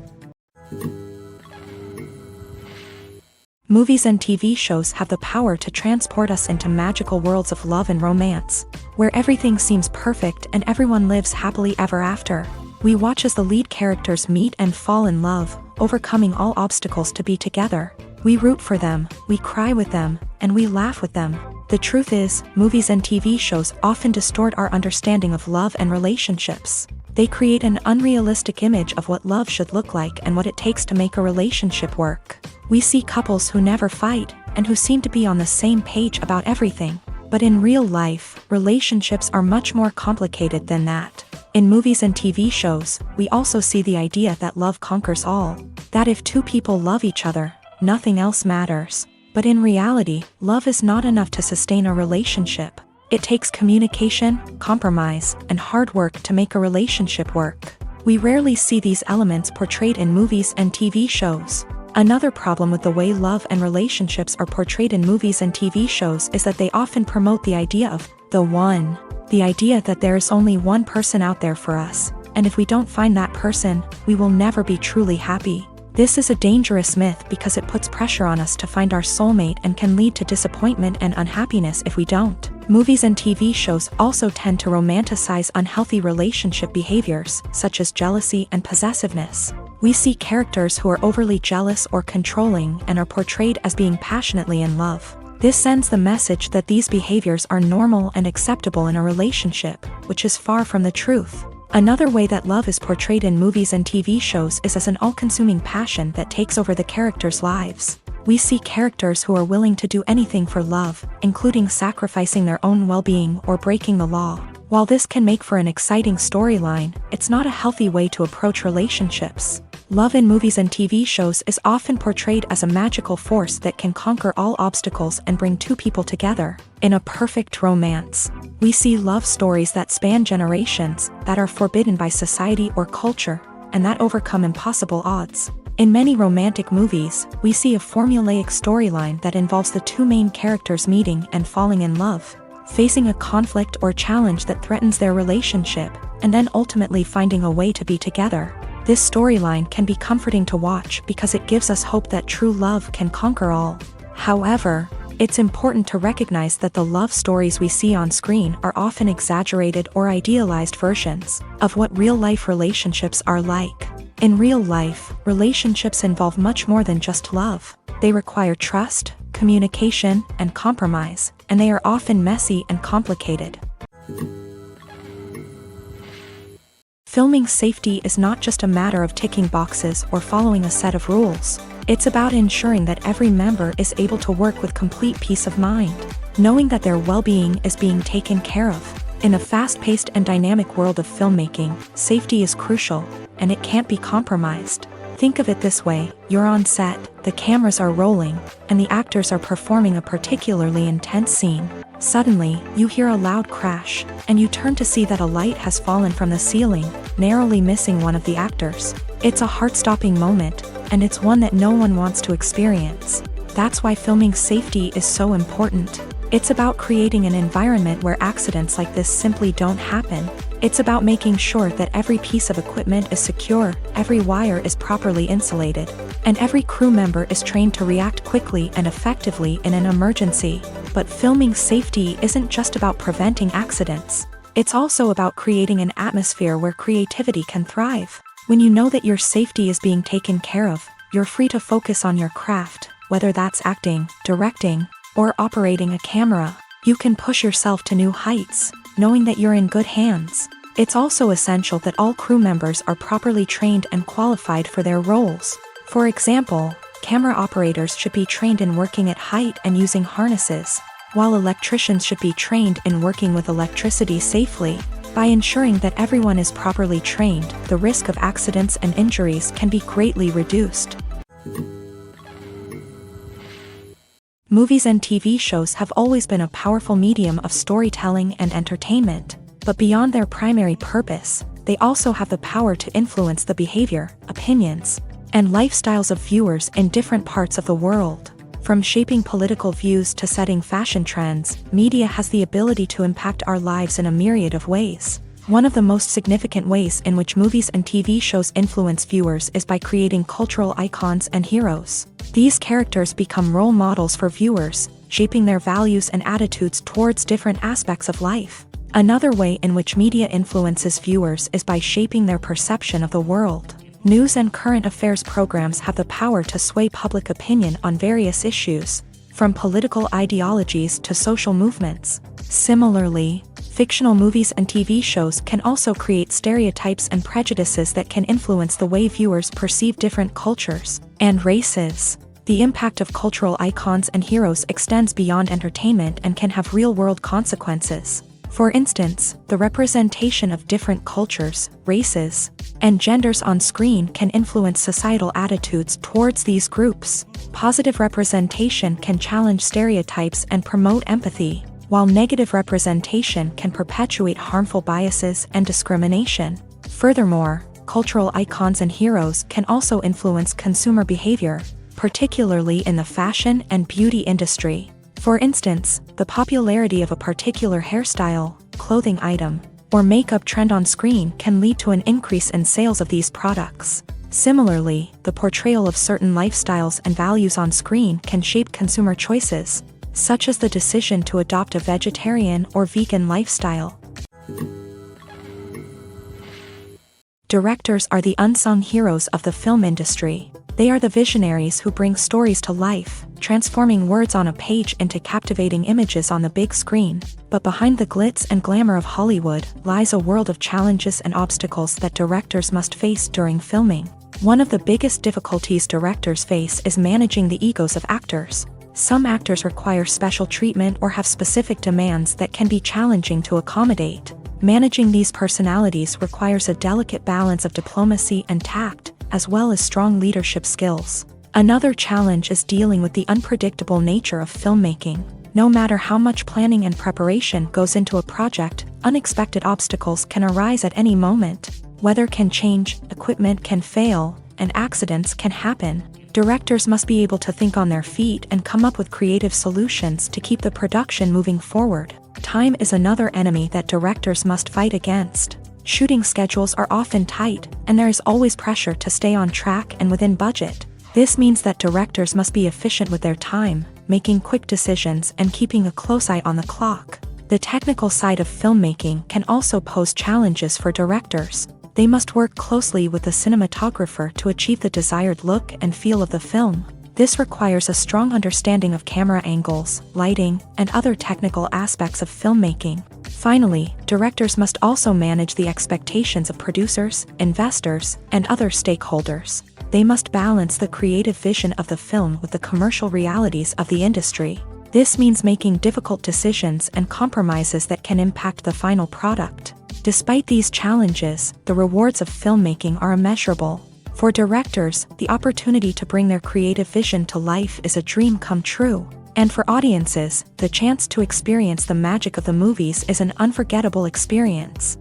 Movies and TV shows have the power to transport us into magical worlds of love and romance, where everything seems perfect and everyone lives happily ever after. We watch as the lead characters meet and fall in love, overcoming all obstacles to be together. We root for them, we cry with them, and we laugh with them. The truth is, movies and TV shows often distort our understanding of love and relationships. They create an unrealistic image of what love should look like and what it takes to make a relationship work. We see couples who never fight, and who seem to be on the same page about everything. But in real life, relationships are much more complicated than that. In movies and TV shows, we also see the idea that love conquers all. That if two people love each other, nothing else matters. But in reality, love is not enough to sustain a relationship. It takes communication, compromise, and hard work to make a relationship work. We rarely see these elements portrayed in movies and TV shows. Another problem with the way love and relationships are portrayed in movies and TV shows is that they often promote the idea of the one. The idea that there is only one person out there for us, and if we don't find that person, we will never be truly happy. This is a dangerous myth because it puts pressure on us to find our soulmate and can lead to disappointment and unhappiness if we don't. Movies and TV shows also tend to romanticize unhealthy relationship behaviors, such as jealousy and possessiveness. We see characters who are overly jealous or controlling and are portrayed as being passionately in love. This sends the message that these behaviors are normal and acceptable in a relationship, which is far from the truth. Another way that love is portrayed in movies and TV shows is as an all-consuming passion that takes over the characters' lives. We see characters who are willing to do anything for love, including sacrificing their own well-being or breaking the law. While this can make for an exciting storyline, it's not a healthy way to approach relationships. Love in movies and TV shows is often portrayed as a magical force that can conquer all obstacles and bring two people together. In a perfect romance, we see love stories that span generations, that are forbidden by society or culture, and that overcome impossible odds. In many romantic movies, we see a formulaic storyline that involves the two main characters meeting and falling in love, facing a conflict or challenge that threatens their relationship, and then ultimately finding a way to be together. This storyline can be comforting to watch because it gives us hope that true love can conquer all. However, it's important to recognize that the love stories we see on screen are often exaggerated or idealized versions of what real-life relationships are like. In real life, relationships involve much more than just love. They require trust, communication, and compromise, and they are often messy and complicated. Filming safety is not just a matter of ticking boxes or following a set of rules. It's about ensuring that every member is able to work with complete peace of mind, knowing that their well-being is being taken care of. In a fast-paced and dynamic world of filmmaking, safety is crucial, and it can't be compromised. Think of it this way: you're on set, the cameras are rolling, and the actors are performing a particularly intense scene. Suddenly, you hear a loud crash, and you turn to see that a light has fallen from the ceiling, narrowly missing one of the actors. It's a heart-stopping moment, and it's one that no one wants to experience. That's why filming safety is so important. It's about creating an environment where accidents like this simply don't happen. It's about making sure that every piece of equipment is secure, every wire is properly insulated, and every crew member is trained to react quickly and effectively in an emergency. But filming safety isn't just about preventing accidents. It's also about creating an atmosphere where creativity can thrive. When you know that your safety is being taken care of, you're free to focus on your craft, whether that's acting, directing, or operating a camera. You can push yourself to new heights, knowing that you're in good hands. It's also essential that all crew members are properly trained and qualified for their roles. For example, camera operators should be trained in working at height and using harnesses, while electricians should be trained in working with electricity safely. By ensuring that everyone is properly trained, the risk of accidents and injuries can be greatly reduced. Movies and TV shows have always been a powerful medium of storytelling and entertainment, but beyond their primary purpose, they also have the power to influence the behavior, opinions, and lifestyles of viewers in different parts of the world. From shaping political views to setting fashion trends, media has the ability to impact our lives in a myriad of ways. One of the most significant ways in which movies and TV shows influence viewers is by creating cultural icons and heroes. These characters become role models for viewers, shaping their values and attitudes towards different aspects of life. Another way in which media influences viewers is by shaping their perception of the world. News and current affairs programs have the power to sway public opinion on various issues, from political ideologies to social movements. Similarly, fictional movies and TV shows can also create stereotypes and prejudices that can influence the way viewers perceive different cultures and races. The impact of cultural icons and heroes extends beyond entertainment and can have real-world consequences. For instance, the representation of different cultures, races, and genders on screen can influence societal attitudes towards these groups. Positive representation can challenge stereotypes and promote empathy, while negative representation can perpetuate harmful biases and discrimination. Furthermore, cultural icons and heroes can also influence consumer behavior, particularly in the fashion and beauty industry. For instance, the popularity of a particular hairstyle, clothing item, or makeup trend on screen can lead to an increase in sales of these products. Similarly, the portrayal of certain lifestyles and values on screen can shape consumer choices, such as the decision to adopt a vegetarian or vegan lifestyle. Directors are the unsung heroes of the film industry. They are the visionaries who bring stories to life, transforming words on a page into captivating images on the big screen. But behind the glitz and glamour of Hollywood lies a world of challenges and obstacles that directors must face during filming. One of the biggest difficulties directors face is managing the egos of actors. Some actors require special treatment or have specific demands that can be challenging to accommodate. Managing these personalities requires a delicate balance of diplomacy and tact, as well as strong leadership skills. Another challenge is dealing with the unpredictable nature of filmmaking. No matter how much planning and preparation goes into a project, unexpected obstacles can arise at any moment. Weather can change, equipment can fail, and accidents can happen. Directors must be able to think on their feet and come up with creative solutions to keep the production moving forward. Time is another enemy that directors must fight against. Shooting schedules are often tight, and there is always pressure to stay on track and within budget. This means that directors must be efficient with their time, making quick decisions and keeping a close eye on the clock. The technical side of filmmaking can also pose challenges for directors. They must work closely with the cinematographer to achieve the desired look and feel of the film. This requires a strong understanding of camera angles, lighting, and other technical aspects of filmmaking. Finally, directors must also manage the expectations of producers, investors, and other stakeholders. They must balance the creative vision of the film with the commercial realities of the industry. This means making difficult decisions and compromises that can impact the final product. Despite these challenges, the rewards of filmmaking are immeasurable. For directors, the opportunity to bring their creative vision to life is a dream come true. And for audiences, the chance to experience the magic of the movies is an unforgettable experience.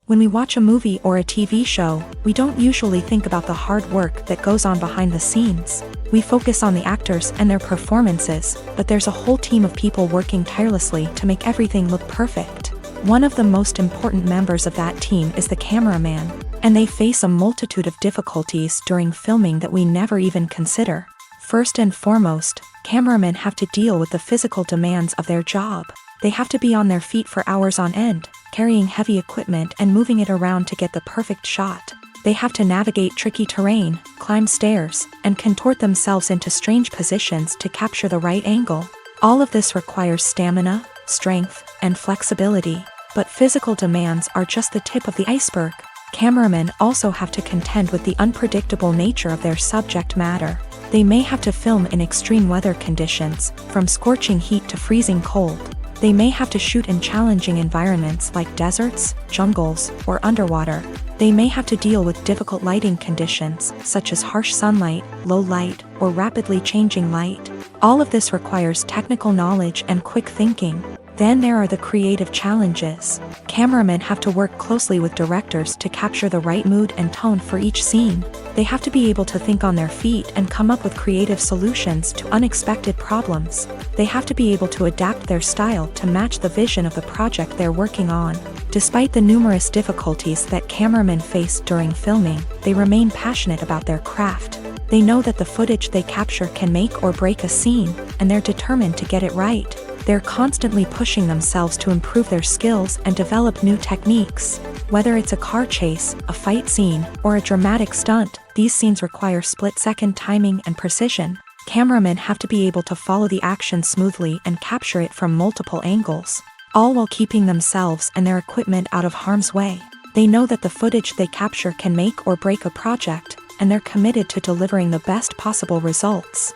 When we watch a movie or a TV show, we don't usually think about the hard work that goes on behind the scenes. We focus on the actors and their performances, but there's a whole team of people working tirelessly to make everything look perfect. One of the most important members of that team is the cameraman, and they face a multitude of difficulties during filming that we never even consider. First and foremost, cameramen have to deal with the physical demands of their job. They have to be on their feet for hours on end, carrying heavy equipment and moving it around to get the perfect shot. They have to navigate tricky terrain, climb stairs, and contort themselves into strange positions to capture the right angle. All of this requires stamina, strength, and flexibility. But physical demands are just the tip of the iceberg. Cameramen also have to contend with the unpredictable nature of their subject matter. They may have to film in extreme weather conditions, from scorching heat to freezing cold. They may have to shoot in challenging environments like deserts, jungles, or underwater. They may have to deal with difficult lighting conditions, such as harsh sunlight, low light, or rapidly changing light. All of this requires technical knowledge and quick thinking. Then there are the creative challenges. Cameramen have to work closely with directors to capture the right mood and tone for each scene. They have to be able to think on their feet and come up with creative solutions to unexpected problems. They have to be able to adapt their style to match the vision of the project they're working on. Despite the numerous difficulties that cameramen face during filming, they remain passionate about their craft. They know that the footage they capture can make or break a scene, and they're determined to get it right. They're constantly pushing themselves to improve their skills and develop new techniques. Whether it's a car chase, a fight scene, or a dramatic stunt, these scenes require split-second timing and precision. Cameramen have to be able to follow the action smoothly and capture it from multiple angles, all while keeping themselves and their equipment out of harm's way. They know that the footage they capture can make or break a project, and they're committed to delivering the best possible results.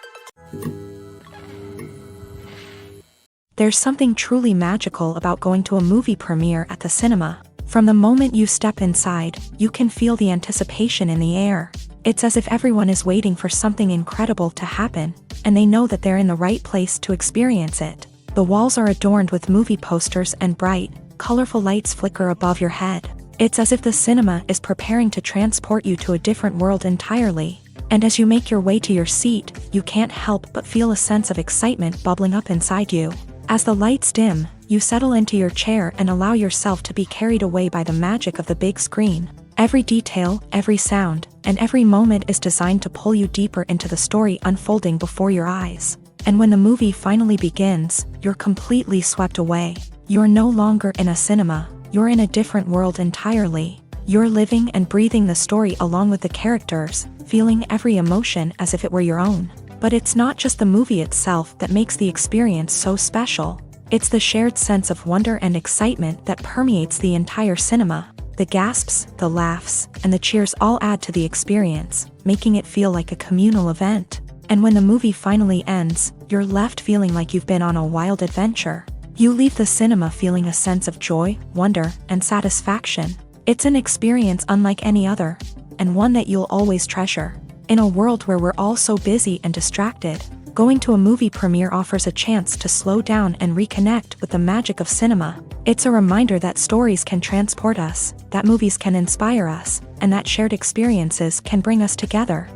There's something truly magical about going to a movie premiere at the cinema. From the moment you step inside, you can feel the anticipation in the air. It's as if everyone is waiting for something incredible to happen, and they know that they're in the right place to experience it. The walls are adorned with movie posters and bright, colorful lights flicker above your head. It's as if the cinema is preparing to transport you to a different world entirely. And as you make your way to your seat, you can't help but feel a sense of excitement bubbling up inside you. As the lights dim, you settle into your chair and allow yourself to be carried away by the magic of the big screen. Every detail, every sound, and every moment is designed to pull you deeper into the story unfolding before your eyes. And when the movie finally begins, you're completely swept away. You're no longer in a cinema, you're in a different world entirely. You're living and breathing the story along with the characters, feeling every emotion as if it were your own. But it's not just the movie itself that makes the experience so special. It's the shared sense of wonder and excitement that permeates the entire cinema. The gasps, the laughs, and the cheers all add to the experience, making it feel like a communal event. And when the movie finally ends, you're left feeling like you've been on a wild adventure. You leave the cinema feeling a sense of joy, wonder, and satisfaction. It's an experience unlike any other, and one that you'll always treasure. In a world where we're all so busy and distracted, going to a movie premiere offers a chance to slow down and reconnect with the magic of cinema. It's a reminder that stories can transport us, that movies can inspire us, and that shared experiences can bring us together.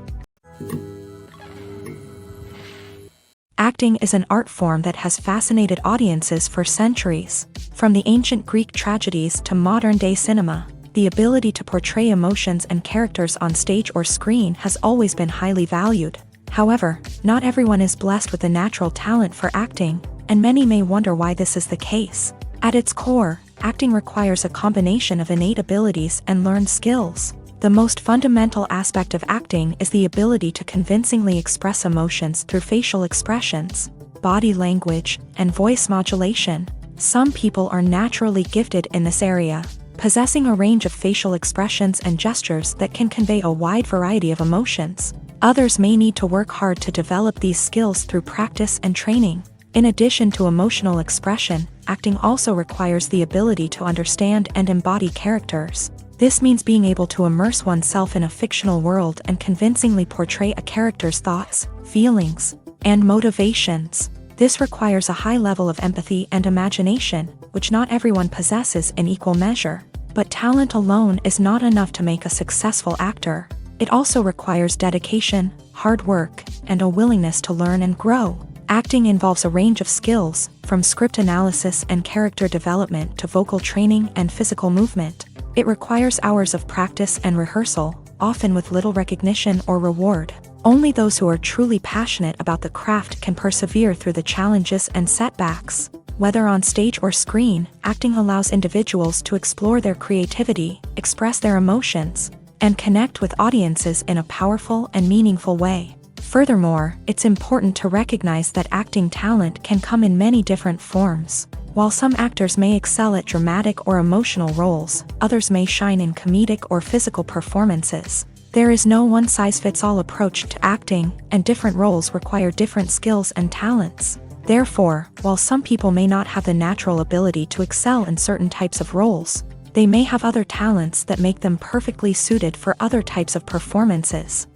Acting is an art form that has fascinated audiences for centuries. From the ancient Greek tragedies to modern-day cinema, the ability to portray emotions and characters on stage or screen has always been highly valued. However, not everyone is blessed with a natural talent for acting, and many may wonder why this is the case. At its core, acting requires a combination of innate abilities and learned skills. The most fundamental aspect of acting is the ability to convincingly express emotions through facial expressions, body language, and voice modulation. Some people are naturally gifted in this area, possessing a range of facial expressions and gestures that can convey a wide variety of emotions. Others may need to work hard to develop these skills through practice and training. In addition to emotional expression, acting also requires the ability to understand and embody characters. This means being able to immerse oneself in a fictional world and convincingly portray a character's thoughts, feelings, and motivations. This requires a high level of empathy and imagination, which not everyone possesses in equal measure. But talent alone is not enough to make a successful actor. It also requires dedication, hard work, and a willingness to learn and grow. Acting involves a range of skills, from script analysis and character development to vocal training and physical movement. It requires hours of practice and rehearsal, often with little recognition or reward. Only those who are truly passionate about the craft can persevere through the challenges and setbacks. Whether on stage or screen, acting allows individuals to explore their creativity, express their emotions, and connect with audiences in a powerful and meaningful way. Furthermore, it's important to recognize that acting talent can come in many different forms. While some actors may excel at dramatic or emotional roles, others may shine in comedic or physical performances. There is no one-size-fits-all approach to acting, and different roles require different skills and talents. Therefore, while some people may not have the natural ability to excel in certain types of roles, they may have other talents that make them perfectly suited for other types of performances.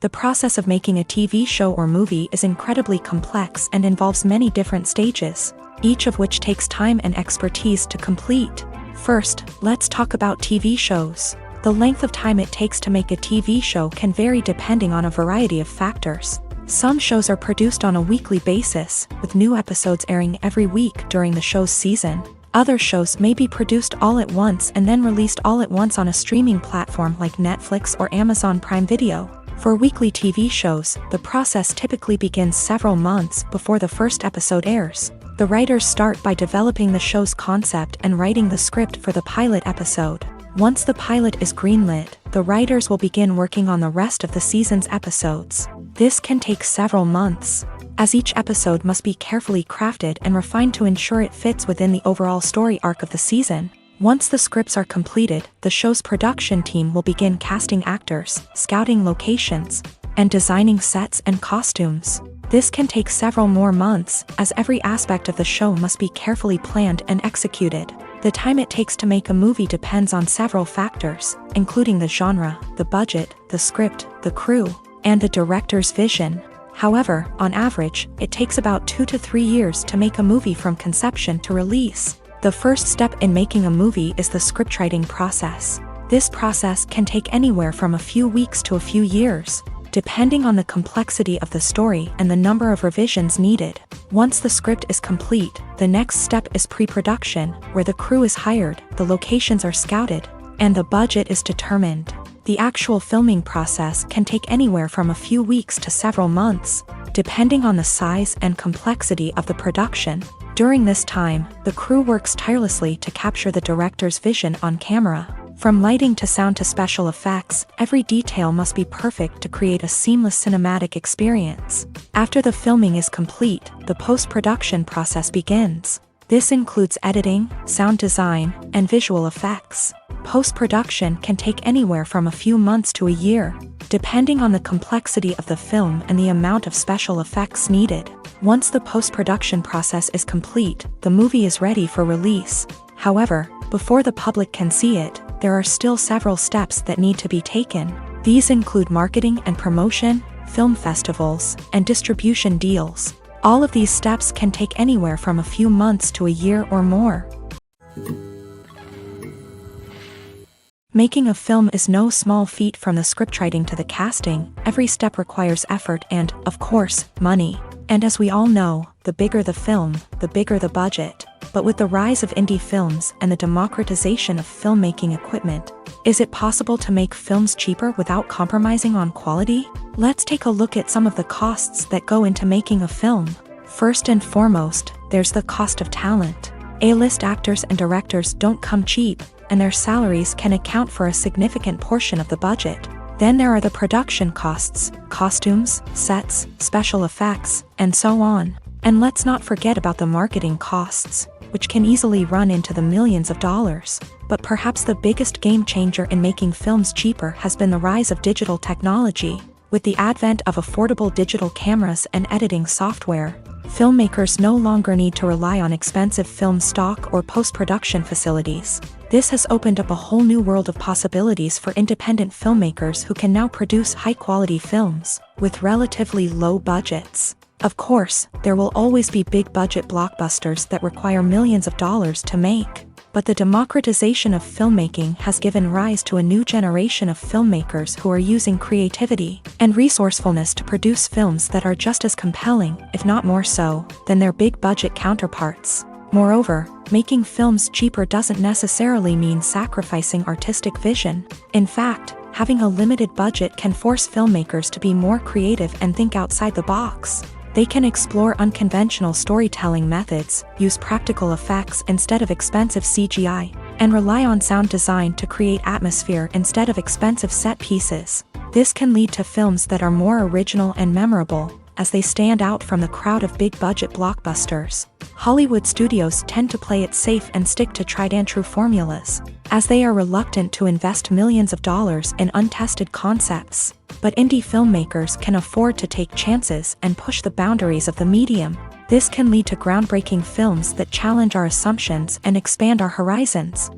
The process of making a TV show or movie is incredibly complex and involves many different stages, each of which takes time and expertise to complete. First, let's talk about TV shows. The length of time it takes to make a TV show can vary depending on a variety of factors. Some shows are produced on a weekly basis, with new episodes airing every week during the show's season. Other shows may be produced all at once and then released all at once on a streaming platform like Netflix or Amazon Prime Video. For weekly TV shows, the process typically begins several months before the first episode airs. The writers start by developing the show's concept and writing the script for the pilot episode. Once the pilot is greenlit, the writers will begin working on the rest of the season's episodes. This can take several months, as each episode must be carefully crafted and refined to ensure it fits within the overall story arc of the season. Once the scripts are completed, the show's production team will begin casting actors, scouting locations, and designing sets and costumes. This can take several more months, as every aspect of the show must be carefully planned and executed. The time it takes to make a movie depends on several factors, including the genre, the budget, the script, the crew, and the director's vision. However, on average, it takes about 2 to 3 years to make a movie from conception to release. The first step in making a movie is the scriptwriting process. This process can take anywhere from a few weeks to a few years, depending on the complexity of the story and the number of revisions needed. Once the script is complete, the next step is pre-production, where the crew is hired, the locations are scouted, and the budget is determined. The actual filming process can take anywhere from a few weeks to several months, depending on the size and complexity of the production. During this time, the crew works tirelessly to capture the director's vision on camera. From lighting to sound to special effects, every detail must be perfect to create a seamless cinematic experience. After the filming is complete, the post-production process begins. This includes editing, sound design, and visual effects. Post-production can take anywhere from a few months to a year, depending on the complexity of the film and the amount of special effects needed. Once the post-production process is complete, the movie is ready for release. However, before the public can see it, there are still several steps that need to be taken. These include marketing and promotion, film festivals, and distribution deals. All of these steps can take anywhere from a few months to a year or more. Making a film is no small feat. From the scriptwriting to the casting, every step requires effort and, of course, money. And as we all know, the bigger the film, the bigger the budget. But with the rise of indie films and the democratization of filmmaking equipment, is it possible to make films cheaper without compromising on quality? Let's take a look at some of the costs that go into making a film. First and foremost, there's the cost of talent. A-list actors and directors don't come cheap, and their salaries can account for a significant portion of the budget. Then there are the production costs, costumes, sets, special effects, and so on. And let's not forget about the marketing costs, which can easily run into the millions of dollars. But perhaps the biggest game changer in making films cheaper has been the rise of digital technology. With the advent of affordable digital cameras and editing software, filmmakers no longer need to rely on expensive film stock or post-production facilities. This has opened up a whole new world of possibilities for independent filmmakers who can now produce high-quality films with relatively low budgets. Of course, there will always be big-budget blockbusters that require millions of dollars to make. But the democratization of filmmaking has given rise to a new generation of filmmakers who are using creativity and resourcefulness to produce films that are just as compelling, if not more so, than their big-budget counterparts. Moreover, making films cheaper doesn't necessarily mean sacrificing artistic vision. In fact, having a limited budget can force filmmakers to be more creative and think outside the box. They can explore unconventional storytelling methods, use practical effects instead of expensive CGI, and rely on sound design to create atmosphere instead of expensive set pieces. This can lead to films that are more original and memorable, as they stand out from the crowd of big-budget blockbusters. Hollywood studios tend to play it safe and stick to tried-and-true formulas, as they are reluctant to invest millions of dollars in untested concepts. But indie filmmakers can afford to take chances and push the boundaries of the medium. This can lead to groundbreaking films that challenge our assumptions and expand our horizons.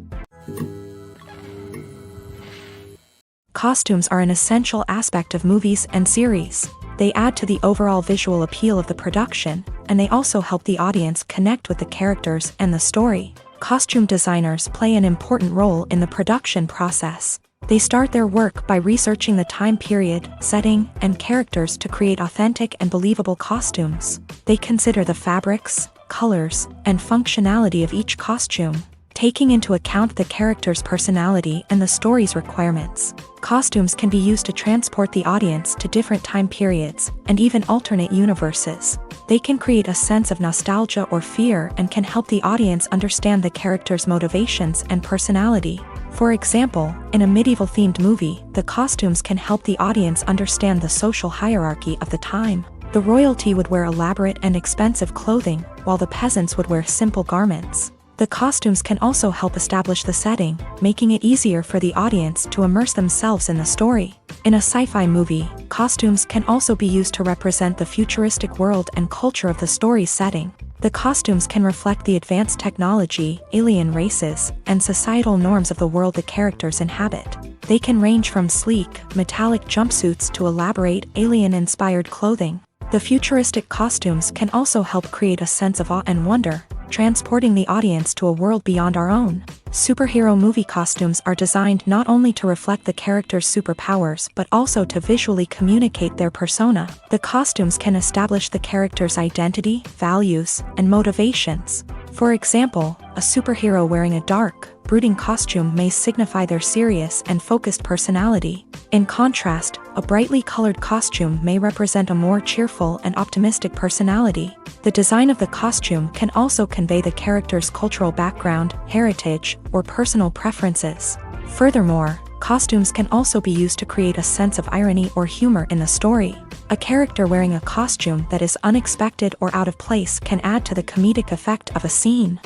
Costumes are an essential aspect of movies and series. They add to the overall visual appeal of the production, and they also help the audience connect with the characters and the story. Costume designers play an important role in the production process. They start their work by researching the time period, setting, and characters to create authentic and believable costumes. They consider the fabrics, colors, and functionality of each costume, taking into account the character's personality and the story's requirements. Costumes can be used to transport the audience to different time periods and even alternate universes. They can create a sense of nostalgia or fear and can help the audience understand the character's motivations and personality. For example, in a medieval-themed movie, the costumes can help the audience understand the social hierarchy of the time. The royalty would wear elaborate and expensive clothing, while the peasants would wear simple garments. The costumes can also help establish the setting, making it easier for the audience to immerse themselves in the story. In a sci-fi movie, costumes can also be used to represent the futuristic world and culture of the story's setting. The costumes can reflect the advanced technology, alien races, and societal norms of the world the characters inhabit. They can range from sleek, metallic jumpsuits to elaborate, alien-inspired clothing. The futuristic costumes can also help create a sense of awe and wonder, transporting the audience to a world beyond our own. Superhero movie costumes are designed not only to reflect the character's superpowers but also to visually communicate their persona. The costumes can establish the character's identity, values, and motivations. For example, a superhero wearing a dark, brooding costume may signify their serious and focused personality. In contrast, a brightly colored costume may represent a more cheerful and optimistic personality. The design of the costume can also convey the character's cultural background, heritage, or personal preferences. Furthermore, costumes can also be used to create a sense of irony or humor in the story. A character wearing a costume that is unexpected or out of place can add to the comedic effect of a scene.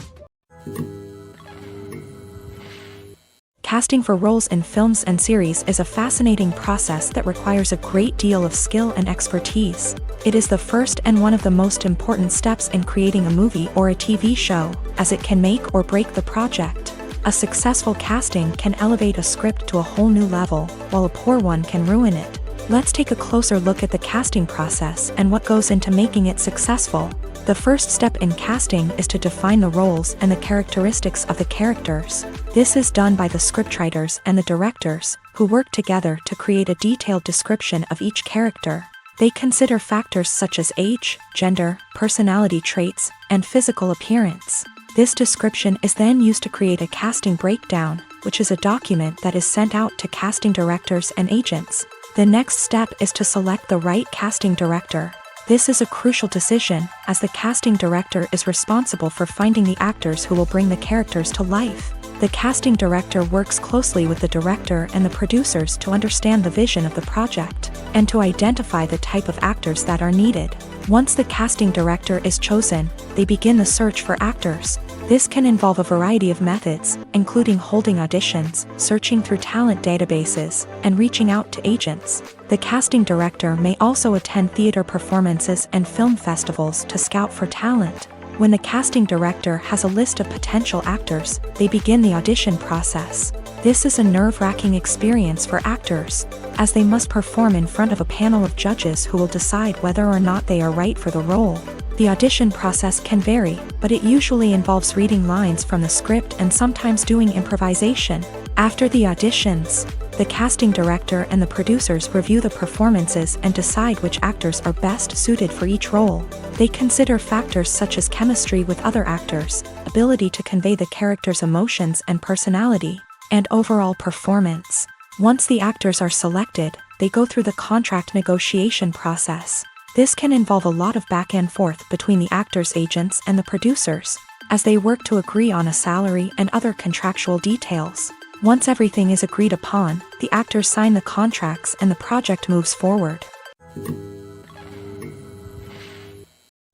Casting for roles in films and series is a fascinating process that requires a great deal of skill and expertise. It is the first and one of the most important steps in creating a movie or a TV show, as it can make or break the project. A successful casting can elevate a script to a whole new level, while a poor one can ruin it. Let's take a closer look at the casting process and what goes into making it successful. The first step in casting is to define the roles and the characteristics of the characters. This is done by the scriptwriters and the directors, who work together to create a detailed description of each character. They consider factors such as age, gender, personality traits, and physical appearance. This description is then used to create a casting breakdown, which is a document that is sent out to casting directors and agents. The next step is to select the right casting director. This is a crucial decision, as the casting director is responsible for finding the actors who will bring the characters to life. The casting director works closely with the director and the producers to understand the vision of the project, and to identify the type of actors that are needed. Once the casting director is chosen, they begin the search for actors. This can involve a variety of methods, including holding auditions, searching through talent databases, and reaching out to agents. The casting director may also attend theater performances and film festivals to scout for talent. When the casting director has a list of potential actors, they begin the audition process. This is a nerve-wracking experience for actors, as they must perform in front of a panel of judges who will decide whether or not they are right for the role. The audition process can vary, but it usually involves reading lines from the script and sometimes doing improvisation. After the auditions, the casting director and the producers review the performances and decide which actors are best suited for each role. They consider factors such as chemistry with other actors, ability to convey the character's emotions and personality, and overall performance. Once the actors are selected, they go through the contract negotiation process. This can involve a lot of back and forth between the actors' agents and the producers, as they work to agree on a salary and other contractual details. Once everything is agreed upon, the actors sign the contracts and the project moves forward.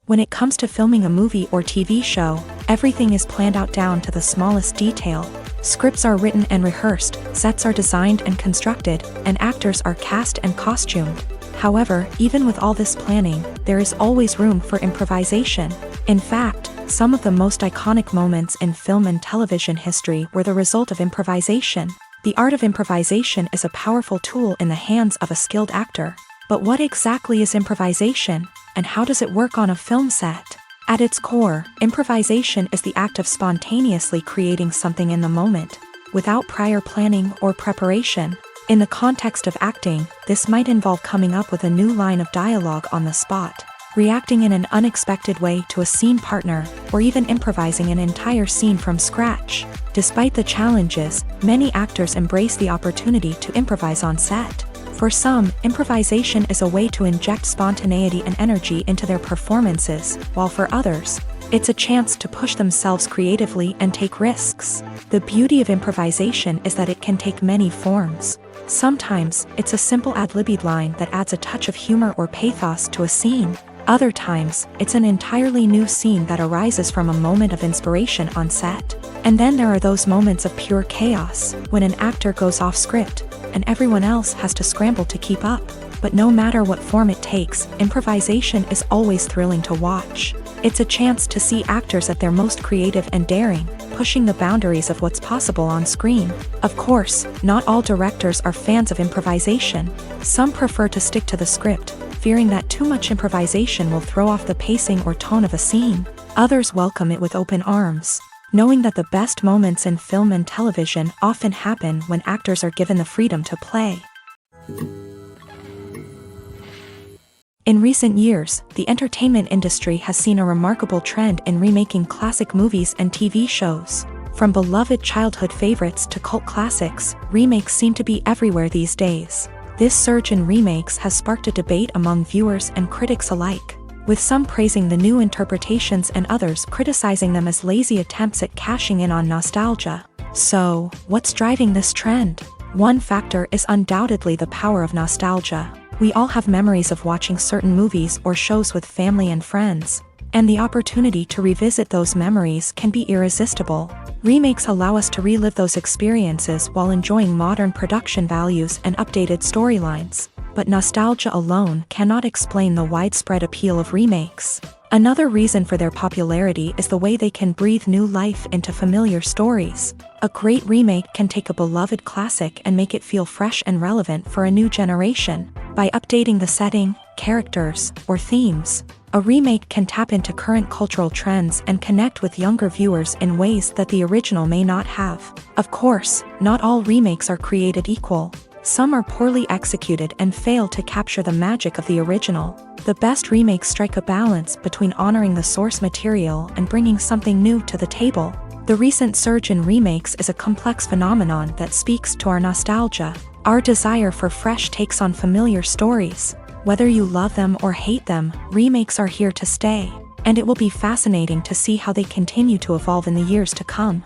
When it comes to filming a movie or TV show, everything is planned out down to the smallest detail. Scripts are written and rehearsed, sets are designed and constructed, and actors are cast and costumed. However, even with all this planning, there is always room for improvisation. In fact, some of the most iconic moments in film and television history were the result of improvisation. The art of improvisation is a powerful tool in the hands of a skilled actor. But what exactly is improvisation, and how does it work on a film set? At its core, improvisation is the act of spontaneously creating something in the moment, without prior planning or preparation. In the context of acting, this might involve coming up with a new line of dialogue on the spot, reacting in an unexpected way to a scene partner, or even improvising an entire scene from scratch. Despite the challenges, many actors embrace the opportunity to improvise on set. For some, improvisation is a way to inject spontaneity and energy into their performances, while for others, it's a chance to push themselves creatively and take risks. The beauty of improvisation is that it can take many forms. Sometimes, it's a simple ad-libbed line that adds a touch of humor or pathos to a scene. Other times, it's an entirely new scene that arises from a moment of inspiration on set. And then there are those moments of pure chaos, when an actor goes off script, and everyone else has to scramble to keep up. But no matter what form it takes, improvisation is always thrilling to watch. It's a chance to see actors at their most creative and daring, pushing the boundaries of what's possible on screen. Of course, not all directors are fans of improvisation. Some prefer to stick to the script, fearing that too much improvisation will throw off the pacing or tone of a scene. Others welcome it with open arms, knowing that the best moments in film and television often happen when actors are given the freedom to play. In recent years, the entertainment industry has seen a remarkable trend in remaking classic movies and TV shows. From beloved childhood favorites to cult classics, remakes seem to be everywhere these days. This surge in remakes has sparked a debate among viewers and critics alike, with some praising the new interpretations and others criticizing them as lazy attempts at cashing in on nostalgia. So, what's driving this trend? One factor is undoubtedly the power of nostalgia. We all have memories of watching certain movies or shows with family and friends, and the opportunity to revisit those memories can be irresistible. Remakes allow us to relive those experiences while enjoying modern production values and updated storylines. But nostalgia alone cannot explain the widespread appeal of remakes. Another reason for their popularity is the way they can breathe new life into familiar stories. A great remake can take a beloved classic and make it feel fresh and relevant for a new generation. By updating the setting, characters, or themes, a remake can tap into current cultural trends and connect with younger viewers in ways that the original may not have. Of course, not all remakes are created equal. Some are poorly executed and fail to capture the magic of the original. The best remakes strike a balance between honoring the source material and bringing something new to the table. The recent surge in remakes is a complex phenomenon that speaks to our nostalgia, our desire for fresh takes on familiar stories. Whether you love them or hate them, remakes are here to stay, and it will be fascinating to see how they continue to evolve in the years to come.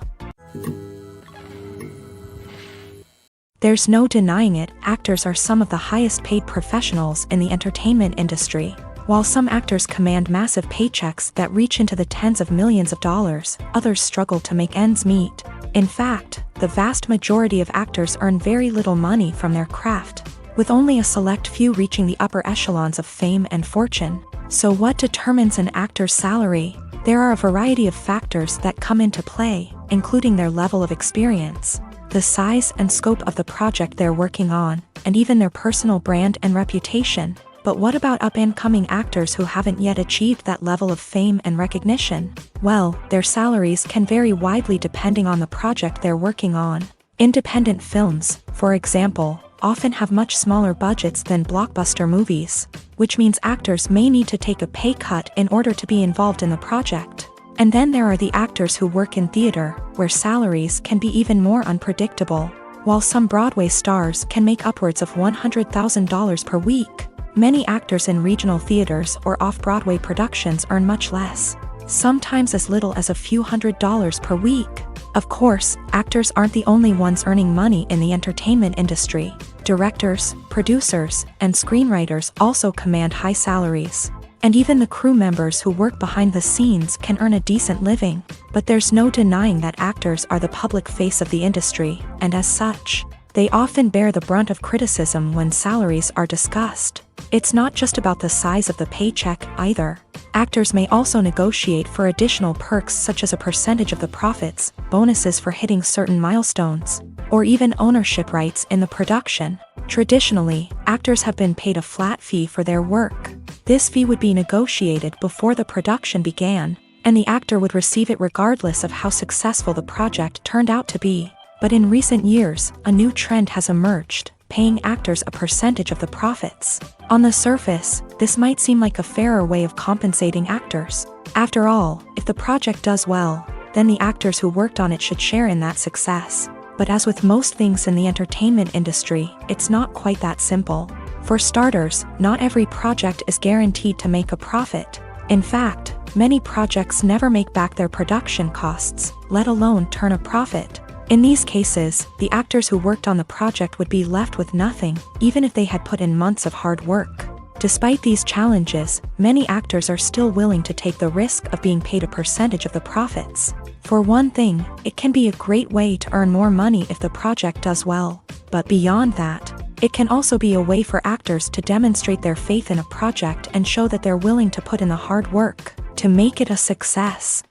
There's no denying it, actors are some of the highest paid professionals in the entertainment industry. While some actors command massive paychecks that reach into the tens of millions of dollars, others struggle to make ends meet. In fact, the vast majority of actors earn very little money from their craft, with only a select few reaching the upper echelons of fame and fortune. So what determines an actor's salary? There are a variety of factors that come into play, including their level of experience, the size and scope of the project they're working on, and even their personal brand and reputation. But what about up-and-coming actors who haven't yet achieved that level of fame and recognition? Well, their salaries can vary widely depending on the project they're working on. Independent films, for example, often have much smaller budgets than blockbuster movies, which means actors may need to take a pay cut in order to be involved in the project. And then there are the actors who work in theater, where salaries can be even more unpredictable. While some Broadway stars can make upwards of $100,000 per week, many actors in regional theaters or off-Broadway productions earn much less, sometimes as little as a few $100s per week. Of course, actors aren't the only ones earning money in the entertainment industry. Directors, producers, and screenwriters also command high salaries. And even the crew members who work behind the scenes can earn a decent living. But there's no denying that actors are the public face of the industry, and as such, they often bear the brunt of criticism when salaries are discussed. It's not just about the size of the paycheck, either. Actors may also negotiate for additional perks such as a percentage of the profits, bonuses for hitting certain milestones, or even ownership rights in the production. Traditionally, actors have been paid a flat fee for their work. This fee would be negotiated before the production began, and the actor would receive it regardless of how successful the project turned out to be. But in recent years, a new trend has emerged, paying actors a percentage of the profits. On the surface, this might seem like a fairer way of compensating actors. After all, if the project does well, then the actors who worked on it should share in that success. But as with most things in the entertainment industry, it's not quite that simple. For starters, not every project is guaranteed to make a profit. In fact, many projects never make back their production costs, let alone turn a profit. In these cases, the actors who worked on the project would be left with nothing, even if they had put in months of hard work. Despite these challenges, many actors are still willing to take the risk of being paid a percentage of the profits. For one thing, it can be a great way to earn more money if the project does well. But beyond that, it can also be a way for actors to demonstrate their faith in a project and show that they're willing to put in the hard work to make it a success.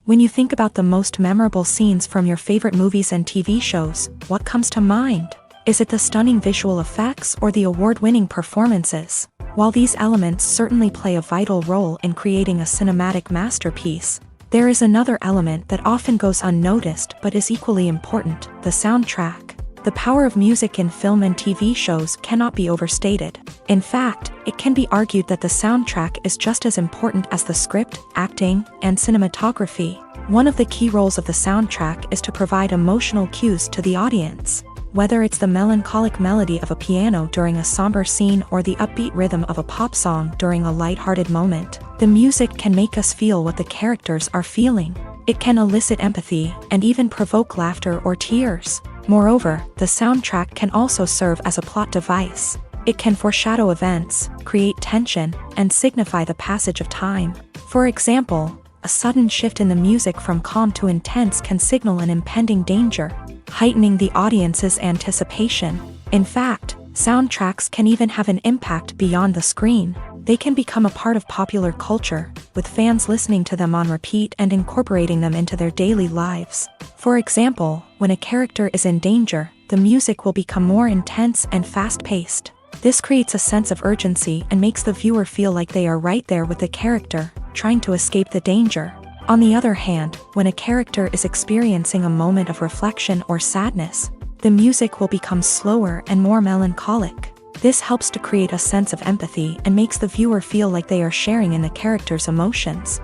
When you think about the most memorable scenes from your favorite movies and TV shows, what comes to mind? Is it the stunning visual effects or the award-winning performances? While these elements certainly play a vital role in creating a cinematic masterpiece, there is another element that often goes unnoticed but is equally important: the soundtrack. The power of music in film and TV shows cannot be overstated. In fact, it can be argued that the soundtrack is just as important as the script, acting, and cinematography. One of the key roles of the soundtrack is to provide emotional cues to the audience. Whether it's the melancholic melody of a piano during a somber scene or the upbeat rhythm of a pop song during a lighthearted moment, the music can make us feel what the characters are feeling. It can elicit empathy and even provoke laughter or tears. Moreover, the soundtrack can also serve as a plot device. It can foreshadow events, create tension, and signify the passage of time. For example, a sudden shift in the music from calm to intense can signal an impending danger, heightening the audience's anticipation. In fact, soundtracks can even have an impact beyond the screen. They can become a part of popular culture, with fans listening to them on repeat and incorporating them into their daily lives. For example, when a character is in danger, the music will become more intense and fast-paced. This creates a sense of urgency and makes the viewer feel like they are right there with the character, trying to escape the danger. On the other hand, when a character is experiencing a moment of reflection or sadness, the music will become slower and more melancholic. This helps to create a sense of empathy and makes the viewer feel like they are sharing in the character's emotions.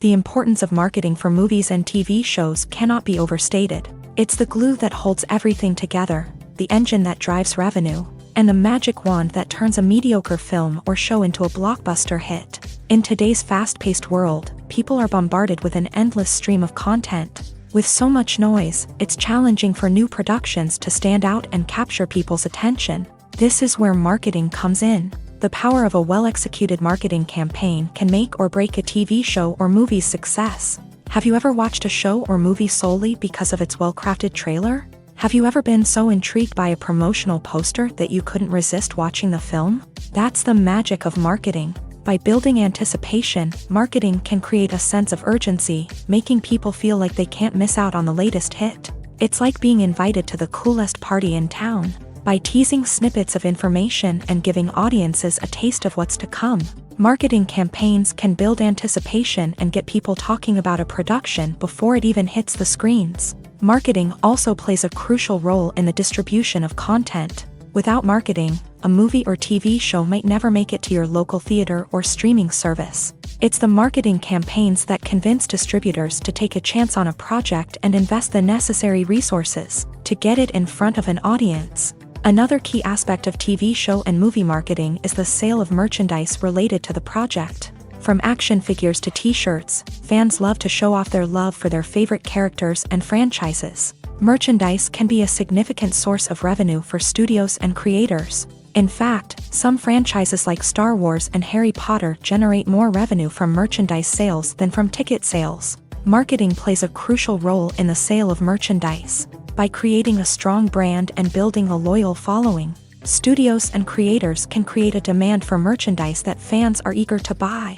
The importance of marketing for movies and TV shows cannot be overstated. It's the glue that holds everything together, the engine that drives revenue, and the magic wand that turns a mediocre film or show into a blockbuster hit. In today's fast-paced world, people are bombarded with an endless stream of content. With so much noise, it's challenging for new productions to stand out and capture people's attention. This is where marketing comes in. The power of a well-executed marketing campaign can make or break a TV show or movie's success. Have you ever watched a show or movie solely because of its well-crafted trailer? Have you ever been so intrigued by a promotional poster that you couldn't resist watching the film? That's the magic of marketing. By building anticipation, marketing can create a sense of urgency, making people feel like they can't miss out on the latest hit. It's like being invited to the coolest party in town. By teasing snippets of information and giving audiences a taste of what's to come, marketing campaigns can build anticipation and get people talking about a production before it even hits the screens. Marketing also plays a crucial role in the distribution of content. Without marketing, a movie or TV show might never make it to your local theater or streaming service. It's the marketing campaigns that convince distributors to take a chance on a project and invest the necessary resources to get it in front of an audience. Another key aspect of TV show and movie marketing is the sale of merchandise related to the project. From action figures to t-shirts, fans love to show off their love for their favorite characters and franchises. Merchandise can be a significant source of revenue for studios and creators. In fact, some franchises like Star Wars and Harry Potter generate more revenue from merchandise sales than from ticket sales. Marketing plays a crucial role in the sale of merchandise. By creating a strong brand and building a loyal following, studios and creators can create a demand for merchandise that fans are eager to buy.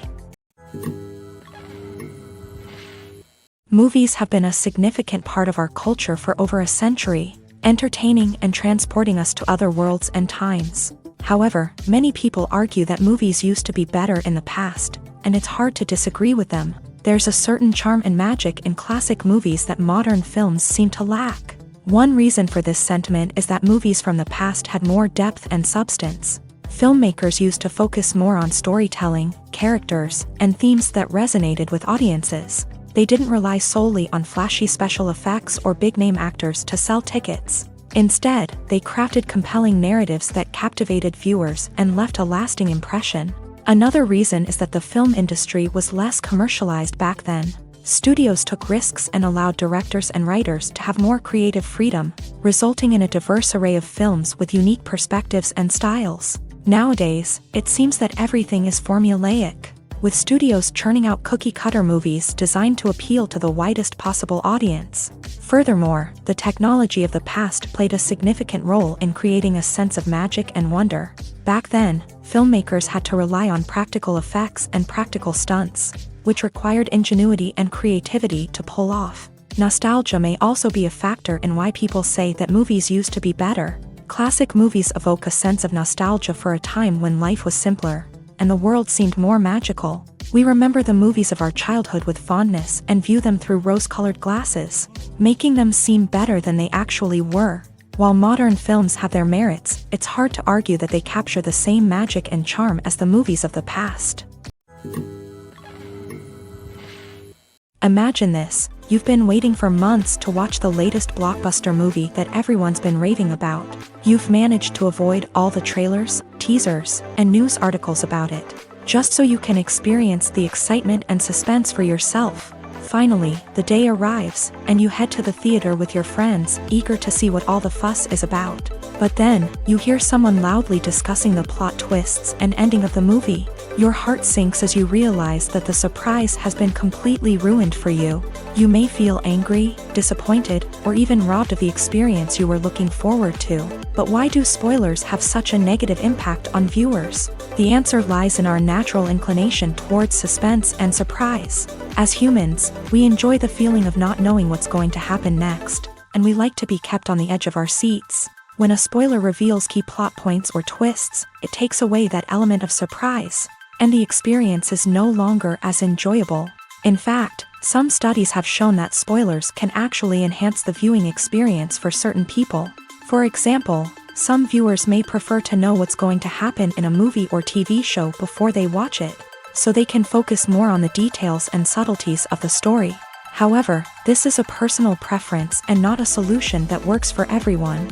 Movies have been a significant part of our culture for over a century, entertaining and transporting us to other worlds and times. However, many people argue that movies used to be better in the past, and it's hard to disagree with them. There's a certain charm and magic in classic movies that modern films seem to lack. One reason for this sentiment is that movies from the past had more depth and substance. Filmmakers used to focus more on storytelling, characters, and themes that resonated with audiences. They didn't rely solely on flashy special effects or big-name actors to sell tickets. Instead, they crafted compelling narratives that captivated viewers and left a lasting impression. Another reason is that the film industry was less commercialized back then. Studios took risks and allowed directors and writers to have more creative freedom, resulting in a diverse array of films with unique perspectives and styles. Nowadays, it seems that everything is formulaic, with studios churning out cookie-cutter movies designed to appeal to the widest possible audience. Furthermore, the technology of the past played a significant role in creating a sense of magic and wonder. Back then, filmmakers had to rely on practical effects and practical stunts, which required ingenuity and creativity to pull off. Nostalgia may also be a factor in why people say that movies used to be better. Classic movies evoke a sense of nostalgia for a time when life was simpler, and the world seemed more magical. We remember the movies of our childhood with fondness and view them through rose-colored glasses, making them seem better than they actually were. While modern films have their merits, it's hard to argue that they capture the same magic and charm as the movies of the past. Imagine this: you've been waiting for months to watch the latest blockbuster movie that everyone's been raving about. You've managed to avoid all the trailers, teasers, and news articles about it, just so you can experience the excitement and suspense for yourself. Finally, the day arrives, and you head to the theater with your friends, eager to see what all the fuss is about. But then, you hear someone loudly discussing the plot twists and ending of the movie. Your heart sinks as you realize that the surprise has been completely ruined for you. You may feel angry, disappointed, or even robbed of the experience you were looking forward to. But why do spoilers have such a negative impact on viewers? The answer lies in our natural inclination towards suspense and surprise. As humans, we enjoy the feeling of not knowing what's going to happen next, and we like to be kept on the edge of our seats. When a spoiler reveals key plot points or twists, it takes away that element of surprise, and the experience is no longer as enjoyable. In fact, some studies have shown that spoilers can actually enhance the viewing experience for certain people. For example, some viewers may prefer to know what's going to happen in a movie or TV show before they watch it, so they can focus more on the details and subtleties of the story. However, this is a personal preference and not a solution that works for everyone.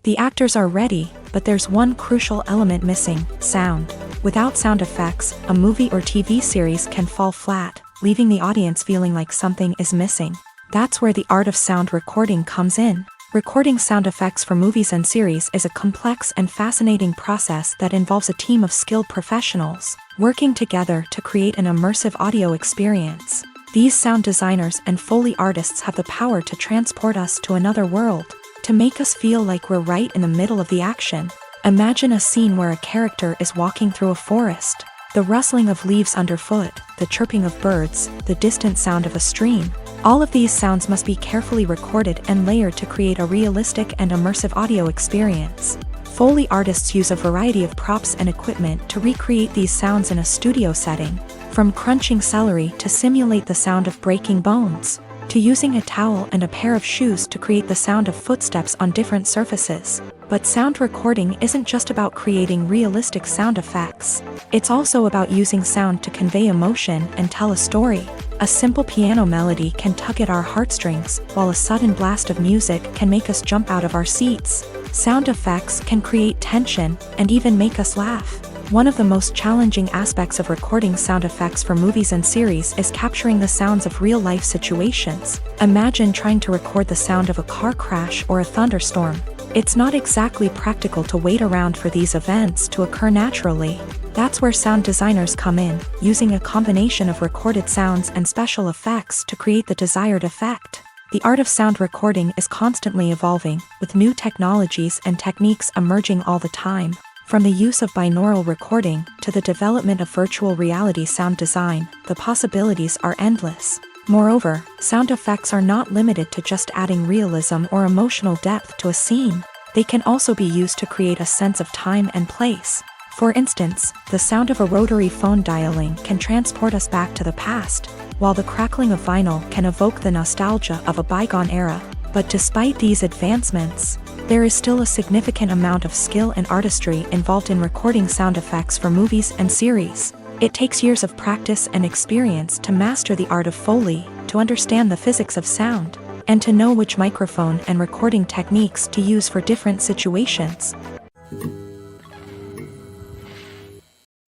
The actors are ready, but there's one crucial element missing: sound. Without sound effects, a movie or TV series can fall flat, leaving the audience feeling like something is missing. That's where the art of sound recording comes in. Recording sound effects for movies and series is a complex and fascinating process that involves a team of skilled professionals working together to create an immersive audio experience. These sound designers and Foley artists have the power to transport us to another world, to make us feel like we're right in the middle of the action. Imagine a scene where a character is walking through a forest. The rustling of leaves underfoot, the chirping of birds, the distant sound of a stream. All of these sounds must be carefully recorded and layered to create a realistic and immersive audio experience. Foley artists use a variety of props and equipment to recreate these sounds in a studio setting, from crunching celery to simulate the sound of breaking bones, to using a towel and a pair of shoes to create the sound of footsteps on different surfaces. But sound recording isn't just about creating realistic sound effects. It's also about using sound to convey emotion and tell a story. A simple piano melody can tug at our heartstrings, while a sudden blast of music can make us jump out of our seats. Sound effects can create tension and even make us laugh. One of the most challenging aspects of recording sound effects for movies and series is capturing the sounds of real-life situations. Imagine trying to record the sound of a car crash or a thunderstorm. It's not exactly practical to wait around for these events to occur naturally. That's where sound designers come in, using a combination of recorded sounds and special effects to create the desired effect. The art of sound recording is constantly evolving, with new technologies and techniques emerging all the time. From the use of binaural recording to the development of virtual reality sound design, the possibilities are endless. Moreover, sound effects are not limited to just adding realism or emotional depth to a scene. They can also be used to create a sense of time and place. For instance, the sound of a rotary phone dialing can transport us back to the past, while the crackling of vinyl can evoke the nostalgia of a bygone era. But despite these advancements, there is still a significant amount of skill and artistry involved in recording sound effects for movies and series. It takes years of practice and experience to master the art of Foley, to understand the physics of sound, and to know which microphone and recording techniques to use for different situations.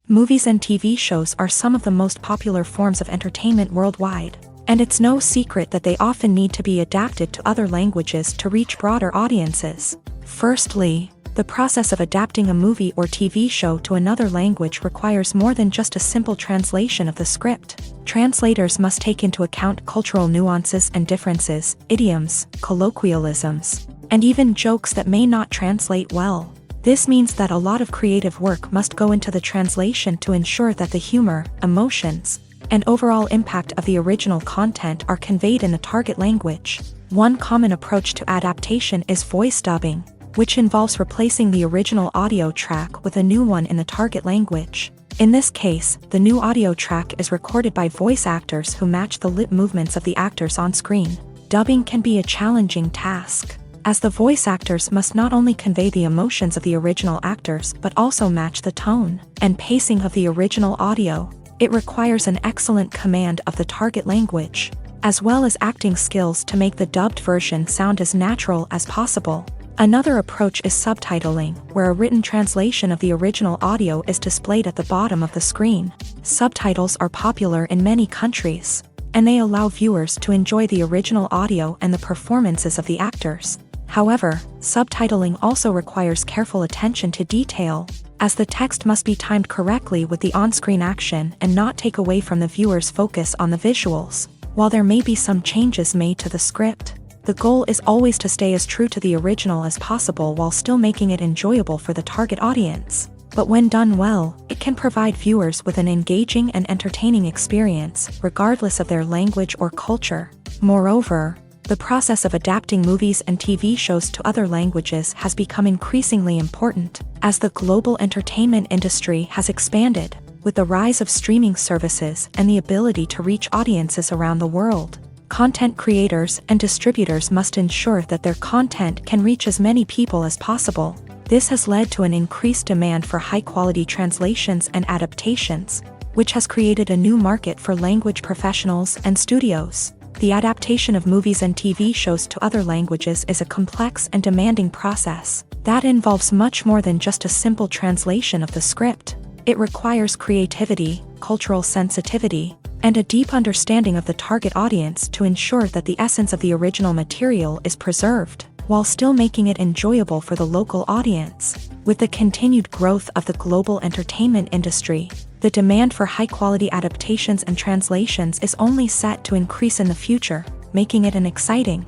Movies and TV shows are some of the most popular forms of entertainment worldwide, and it's no secret that they often need to be adapted to other languages to reach broader audiences. Firstly, the process of adapting a movie or TV show to another language requires more than just a simple translation of the script. Translators must take into account cultural nuances and differences, idioms, colloquialisms, and even jokes that may not translate well. This means that a lot of creative work must go into the translation to ensure that the humor, emotions, and overall impact of the original content are conveyed in the target language. One common approach to adaptation is voice dubbing. which involves replacing the original audio track with a new one in the target language. In this case, the new audio track is recorded by voice actors who match the lip movements of the actors on screen. Dubbing can be a challenging task, as the voice actors must not only convey the emotions of the original actors but also match the tone and pacing of the original audio. It requires an excellent command of the target language, as well as acting skills to make the dubbed version sound as natural as possible. Another approach is subtitling, where a written translation of the original audio is displayed at the bottom of the screen. Subtitles are popular in many countries, and they allow viewers to enjoy the original audio and the performances of the actors. However, subtitling also requires careful attention to detail, as the text must be timed correctly with the on-screen action and not take away from the viewer's focus on the visuals. While there may be some changes made to the script, the goal is always to stay as true to the original as possible while still making it enjoyable for the target audience. But when done well, it can provide viewers with an engaging and entertaining experience, regardless of their language or culture. Moreover, the process of adapting movies and TV shows to other languages has become increasingly important, as the global entertainment industry has expanded, with the rise of streaming services and the ability to reach audiences around the world. Content creators and distributors must ensure that their content can reach as many people as possible. This has led to an increased demand for high-quality translations and adaptations, which has created a new market for language professionals and studios. The adaptation of movies and TV shows to other languages is a complex and demanding process that involves much more than just a simple translation of the script. It requires creativity, cultural sensitivity, and a deep understanding of the target audience to ensure that the essence of the original material is preserved, while still making it enjoyable for the local audience. With the continued growth of the global entertainment industry, the demand for high-quality adaptations and translations is only set to increase in the future, making it an exciting